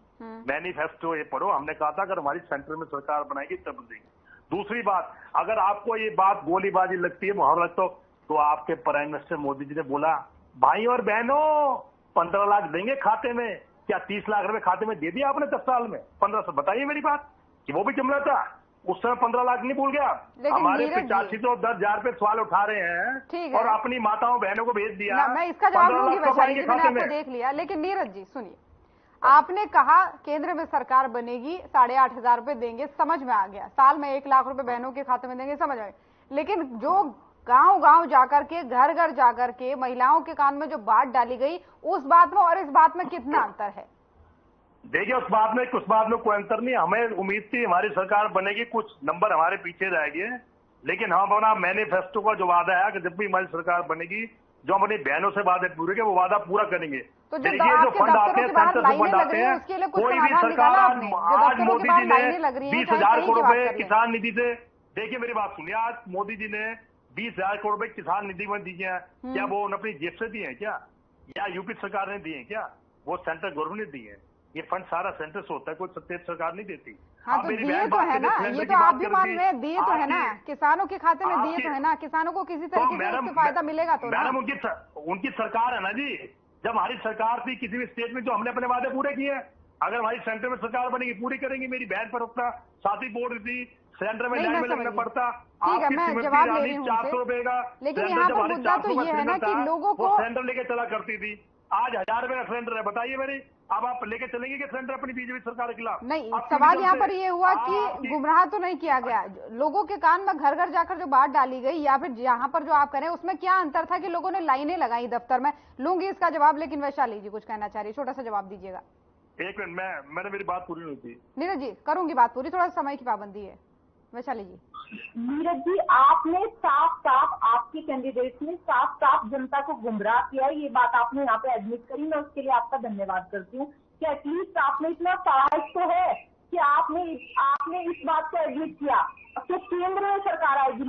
मैनिफेस्टो ये पढ़ो। हमने कहा था अगर हमारी सेंटर में सरकार बनाएगी तब देंगे। दूसरी बात, अगर आपको ये बात गोलीबाजी लगती है, मुहावरा लगता हो, तो आपके प्राइम मिनिस्टर मोदी जी ने बोला, भाई और बहनों 15 लाख देंगे खाते में। क्या 30 लाख रुपए खाते में दे दिया आपने 10 साल में? 1500, बताइए मेरी बात, कि वो भी जुमला था उस समय। 15 लाख नहीं भूल गया? हमारे 8500 10,000 पे सवाल उठा रहे हैं और अपनी माताओं बहनों को भेज दिया। मैं इसका जवाब दूंगी वैशाली जी, मैंने आपको देख लिया। लेकिन नीरज जी सुनिए, आपने कहा केंद्र में सरकार बनेगी, 8,500 रुपए देंगे, समझ में आ गया। साल में 1 लाख रुपए बहनों के खाते में देंगे, समझ आ गया। लेकिन जो गांव-गांव जाकर के, घर-घर जाकर के महिलाओं के कान में जो बात डाली गई, उस बात में और इस बात में कितना अंतर है? देखिए, उस बात में कोई अंतर नहीं। हमें उम्मीद थी हमारी सरकार बनेगी, कुछ नंबर हमारे पीछे रहेंगे, लेकिन हम अपना मैनिफेस्टो का जो वादा है कि जब भी हमारी सरकार बनेगी, जो अपनी बहनों से वादे पूरे वो वादा पूरा करेंगे। तो देखिए, जो फंड आते हैं, सेंटर से फंड आते हैं, कोई भी सरकार, आज मोदी जी ने 20,000 करोड़ रुपए किसान निधि से, देखिए मेरी बात सुनिए, आज मोदी जी ने 20,000 करोड़ रुपए किसान निधि में दिए हैं। क्या वो अपनी जेब से दिए हैं क्या? या यूपी सरकार ने दिए हैं क्या? वो सेंट्रल गवर्नमेंट ने दिए हैं। ये फंड सारा सेंटर से होता है, कोई स्टेट सरकार नहीं देती। हाँ, तो दिए तो है ना, ये तो आप भी मान रहे हैं, दिए तो है ना, किसानों के खाते में दिए तो है ना, किसानों को किसी तरीके से उससे फायदा मिलेगा तो मैडम, उनकी सरकार है ना जी। जब हमारी सरकार थी किसी भी स्टेट में, जो हमने अपने वादे पूरे किए, अगर हमारी सेंटर में सरकार बनेगी पूरी करेंगी। मेरी बहन प्रवक्ता साथी बोल रही थी, सेंटर में लाइन में लगना पड़ता। ठीक है, मैं जवाब ले रही हूँ 400 रुपए का, लेकिन यहाँ पर मुद्दा तो ये है ना कि लोगों को सिलेंडर लेके चला करती थी, आज 1,000 रुपए का सिलेंडर है। बताइए मेरी, अब आप लेके चलेंगे कि सिलेंडर अपनी बीजेपी सरकार के खिलाफ? नहीं, सवाल यहाँ पर ये हुआ कि गुमराह तो नहीं किया गया, लोगों के कान में घर घर जाकर जो बात डाली गई, या फिर यहाँ पर जो आप कह रहे हैं उसमें क्या अंतर था कि लोगों ने लाइनें लगाई दफ्तर में? लूंगी इसका जवाब, लेकिन वैशाली जी कुछ कहना चाह रही है, छोटा सा जवाब दीजिएगा। 1 मिनट, मैंने मेरी बात पूरी नहीं की। नीरज जी करूंगी बात पूरी, थोड़ा समय की पाबंदी है। वैशाली जी। नीरज जी, आपने साफ साफ, आपके कैंडिडेट ने साफ साफ जनता को गुमराह किया, ये बात आपने यहाँ पे एडमिट करी, मैं उसके लिए आपका धन्यवाद करती हूँ कि एटलीस्ट आपने इतना साहस तो है कि आपने इस बात को एडमिट किया कि केंद्र में सरकार आएगी,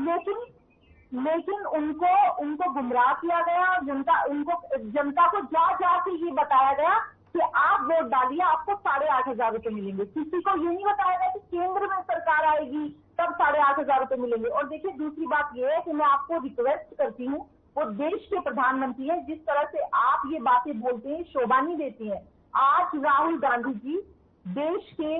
लेकिन उनको गुमराह किया गया। जनता को जा के ये बताया गया कि आप वोट डालिए, आपको 8,500 रुपए मिलेंगे। किसी को ये नहीं बताया गया कि केंद्र में सरकार आएगी तब 8,500 रुपए मिलेंगे। और देखिए, दूसरी बात ये है कि मैं आपको रिक्वेस्ट करती हूँ, वो देश के प्रधानमंत्री हैं, जिस तरह से आप ये बातें बोलते हैं शोभा नहीं देती हैं। आज राहुल गांधी जी देश के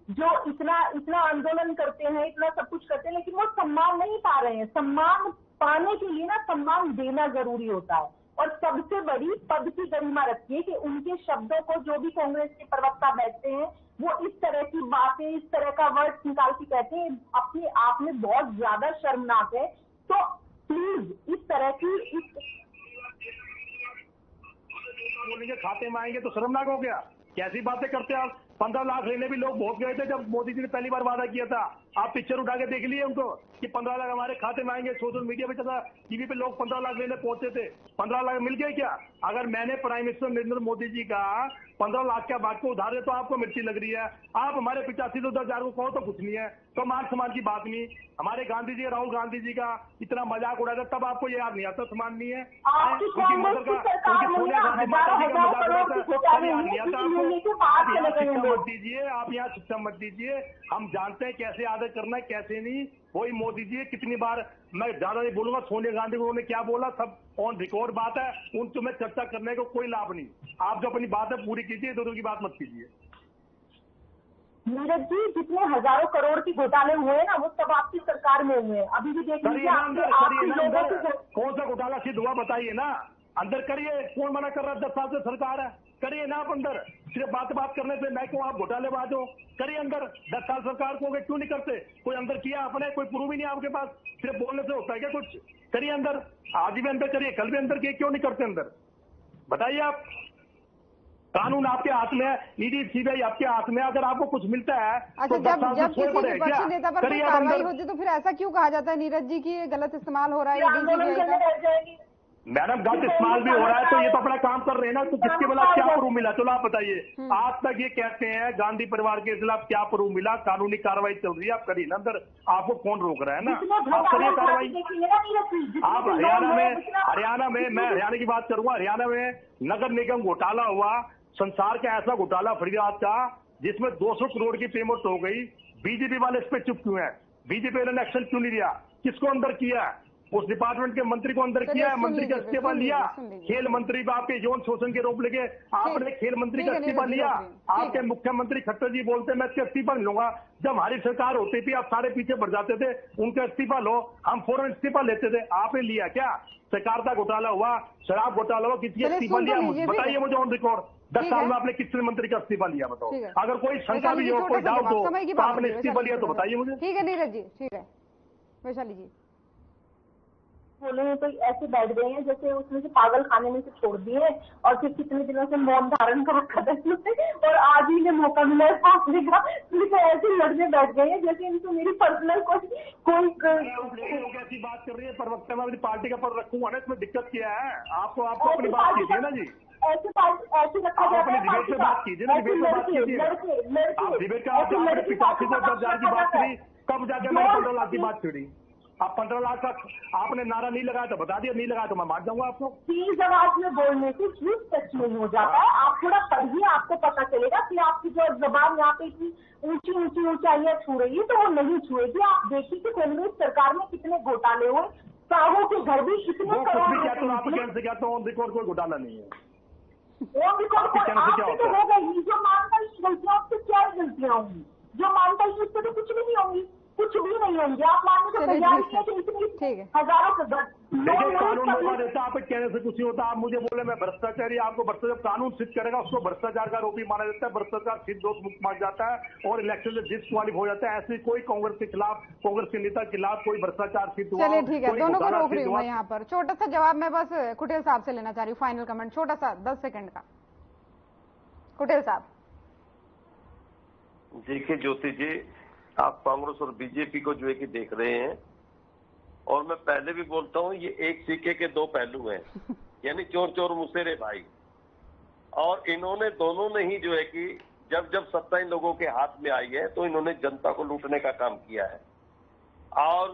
जो इतना आंदोलन करते हैं, इतना सब कुछ करते हैं, लेकिन वो सम्मान नहीं पा रहे हैं। सम्मान पाने के लिए ना सम्मान देना जरूरी होता है। और सबसे बड़ी पद की गरिमा रखिए कि उनके शब्दों को जो भी कांग्रेस के प्रवक्ता बैठते हैं वो इस तरह की बातें, इस तरह का वर्ड निकाल के कहते हैं, अपने आप में बहुत ज्यादा शर्मनाक है। तो प्लीज इस तरह की बोलेंगे खाते में आएंगे तो शर्मनाक हो गया कैसी बातें करते हैं आप? 15 लाख लेने भी लोग बहुत गए थे जब मोदी जी ने पहली बार वादा किया था। आप पिक्चर उठा के देख लिए उनको कि 15 लाख हमारे खाते में आएंगे। सोशल मीडिया पे चला, टीवी पे लोग 15 लाख लेने पहुंचे थे। 15 लाख मिल गए क्या? अगर मैंने प्राइम मिनिस्टर नरेंद्र मोदी जी का 15 लाख का बात को उधार है तो आपको मिर्ची लग रही है। आप हमारे 85,000 को कहो तो कुछ नहीं है, तो मान सम्मान की बात नहीं। हमारे गांधी जी, राहुल गांधी जी का इतना मजाक उड़ाया तब आपको ये याद नहीं आता, सम्मान नहीं है। उनकी मदर का, उनकी सोनिया गांधी माता जी का मजाक उड़ाया तब याद नहीं आता आपको। मत दीजिए आप, यहाँ शिक्षा मत दीजिए। हम जानते हैं कैसे आदर करना है कैसे नहीं। वही मोदी जी कितनी बार, मैं ज्यादा नहीं बोलूंगा, सोनिया गांधी को उन्होंने क्या बोला सब ऑन रिकॉर्ड बात है। उन तुम्हें चर्चा करने को कोई लाभ नहीं। आप जो अपनी बात है पूरी कीजिए, दोनों की बात मत कीजिए। नीरज जी, जितने हजारों करोड़ के घोटाले हुए ना वो सब आपकी सरकार में हुए हैं। अभी भी देख लीजिए कौन सा घोटाला सिद्ध हुआ बताइए ना। अंदर करिए, कौन मना कर रहा है? 10 साल से सरकार है, करिए ना आप अंदर। सिर्फ बात करने से मैं क्यों आप घोटालेबाज हो? करिए अंदर। 10 साल सरकार को क्यों नहीं करते? कोई अंदर किया आपने? कोई प्रूफ ही नहीं आपके पास, सिर्फ बोलने से होता है क्या कुछ? करिए अंदर, आज भी अंदर करिए, कल भी अंदर किए, क्यों नहीं करते अंदर? बताइए आप। कानून आपके हाथ में है, ईडी सीबीआई आपके हाथ में। अगर आपको कुछ मिलता है अच्छा, तो जब किसी विपक्षी नेता पर कोई कार्रवाई होती तो फिर ऐसा क्यों कहा जाता है नीरज जी की गलत इस्तेमाल हो रहा है ईडी सीबीआई का? मैडम गलत इस्तेमाल भी हो रहा है तो ये तो अपना काम कर रहे हैं ना। तो किसके खिलाफ क्या प्रूफ मिला? चलो आप बताइए। आज तक ये कहते हैं गांधी परिवार के खिलाफ क्या प्रूफ मिला? कानूनी कार्रवाई चल रही है, आप करिए ना अंदर। आपको कौन रोक रहा है ना? आप करिए कार्रवाई। आप हरियाणा में मैं हरियाणा की बात करूंगा। हरियाणा में नगर निगम घोटाला हुआ, संसार का ऐसा घोटाला फरीदाबाद का जिसमें 200 करोड़ की पेमेंट हो गई। बीजेपी वाले इस पे चुप क्यों है? बीजेपी ने एक्शन क्यों नहीं लिया? किसको अंदर किया? उस डिपार्टमेंट के मंत्री को अंदर किया है, मंत्री का इस्तीफा लिया। खेल मंत्री को आपके यौन शोषण के रोप लेके आपने खेल मंत्री का इस्तीफा लिया। आपके मुख्यमंत्री खट्टर जी बोलते मैं इसका इस्तीफा नहीं लूंगा। जब हमारी सरकार होती थी आप सारे पीछे बढ़ जाते थे, उनका इस्तीफा लो, हम फौरन इस्तीफा लेते थे। आपने लिया क्या? सहकारिता घोटाला हुआ, शराब घोटाला हुआ, किसी इस्तीफा लिया? बताइए मुझे ऑन रिकॉर्ड। 10 साल में आपने किसने मंत्री का इस्तीफा लिया? बताओ। अगर कोई शंका भी हो, कोई डाउट हो तो आपने इस्तीफा लिया तो बताइए मुझे। ठीक है नीरज जी, ठीक है। वैशाली जी बोले हैं तो ऐसे बैठ गए हैं जैसे उसमें से पागल खाने में से छोड़ दिए और फिर कितने दिनों से मौन धारण कर रखा था और आज ही ने मौका मिला है फांसने का, तो ऐसे लड़ने बैठ गए हैं जैसे इनको मेरी पर्सनल कोई ऐसी बात कर रही है। प्रवक्ता में अपनी पार्टी का पद रखूंगा ना, इसमें दिक्कत क्या है? आपको अपनी बात कीजिए ना जी। ऐसे रखा जाता है। डिबेट में बात कीजिए ना, डिबेट में बात कीजिए। आप डिबेट का 85,000 की बात करी, कब जाके मैंने 15 लाख की बात छेड़ी? आप 15 लाख का आपने नारा नहीं लगाया तो बता दिया, नहीं लगाया तो मैं मार जाऊंगा आपको। तेज आवाज में बोलने से झूठ सच नहीं हो जाता है। आप थोड़ा पढ़िए, आपको पता चलेगा कि आपकी जो जबान यहाँ पे इतनी ऊंची ऊंचाइयां छू रही है तो वो नहीं छुएगी। आप देखिए कि कांग्रेस सरकार में कितने घोटाले हुए, साहू के घर भी कितने करोड़ आपको कहने से कहता हूँ ऑन रिकॉर्ड कोई घोटाला नहीं है। ऑन रिकॉर्ड तो हो गई। जो मानता ही गलतियां उससे क्या गलतियां होंगी? जो मानता ही उससे तो कुछ भी नहीं होंगी, कुछ भी नहीं होंगे। आप मानने को तैयार नहीं है कि इतनी हजारों कानून मौका देता, आप कहने से कुछ नहीं होता। आप मुझे बोले मैं भ्रष्टाचारी, आपको भ्रष्टाचार कानून सिद्ध करेगा उसको भ्रष्टाचार का आरोपी माना जाता है, भ्रष्टाचार सिद्ध दोष मुक्त माना जाता है और इलेक्शन से डिस्क्वालिफाई हो जाता है। ऐसे कोई कांग्रेस के खिलाफ, कांग्रेस के नेता के खिलाफ कोई भ्रष्टाचार सिद्ध हुआ? चलिए ठीक है, दोनों को रोक रही हूँ मैं यहाँ पर। छोटा सा जवाब मैं बस कुटेल साहब से लेना चाह रही हूँ, फाइनल कमेंट छोटा सा 10 सेकंड का। कुटेल साहब। देखिए ज्योति जी, आप कांग्रेस और बीजेपी को जो है कि देख रहे हैं और मैं पहले भी बोलता हूं ये एक सिक्के के दो पहलू हैं, यानी चोर चोर मुसेरे भाई। और इन्होंने दोनों ने ही जो है कि जब जब सत्ता इन लोगों के हाथ में आई है तो इन्होंने जनता को लूटने का काम किया है। और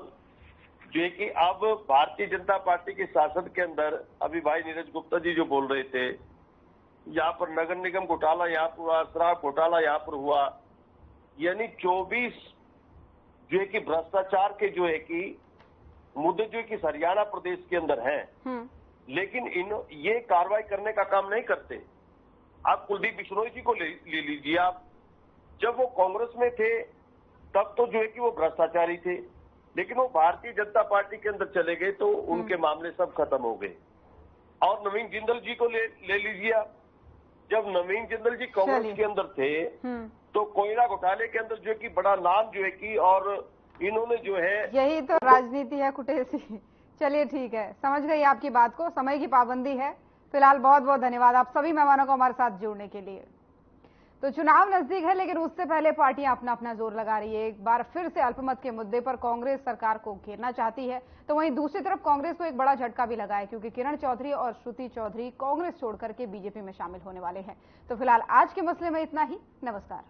जो है कि अब भारतीय जनता पार्टी के शासन के अंदर अभी भाई नीरज गुप्ता जी जो बोल रहे थे, यहाँ पर नगर निगम घोटाला यहाँ पर हुआ, शराब घोटाला यहाँ पर हुआ, यानी 24 जो है कि भ्रष्टाचार के जो है कि मुद्दे जो है कि हरियाणा प्रदेश के अंदर हैं, लेकिन ये कार्रवाई करने का काम नहीं करते। आप कुलदीप बिश्नोई जी को ले लीजिए। आप जब वो कांग्रेस में थे तब तो जो है कि वो भ्रष्टाचारी थे, लेकिन वो भारतीय जनता पार्टी के अंदर चले गए तो उनके मामले सब खत्म हो गए। और नवीन जिंदल जी को ले लीजिए आप। जब नवीन जिंदल जी कांग्रेस के अंदर थे तो कोयला घोटाले के अंदर जो है कि बड़ा नाम जो है कि, और इन्होंने जो है, यही तो राजनीति है कुटेल सिंह। चलिए ठीक है, समझ गई आपकी बात को। समय की पाबंदी है। फिलहाल बहुत बहुत धन्यवाद आप सभी मेहमानों को हमारे साथ जुड़ने के लिए। तो चुनाव नजदीक है, लेकिन उससे पहले पार्टियां अपना अपना जोर लगा रही है। एक बार फिर से अल्पमत के मुद्दे पर कांग्रेस सरकार को घेरना चाहती है, तो वहीं दूसरी तरफ कांग्रेस को एक बड़ा झटका भी लगा है, क्योंकि किरण चौधरी और श्रुति चौधरी कांग्रेस छोड़कर के बीजेपी में शामिल होने वाले हैं। तो फिलहाल आज के मसले में इतना ही। नमस्कार।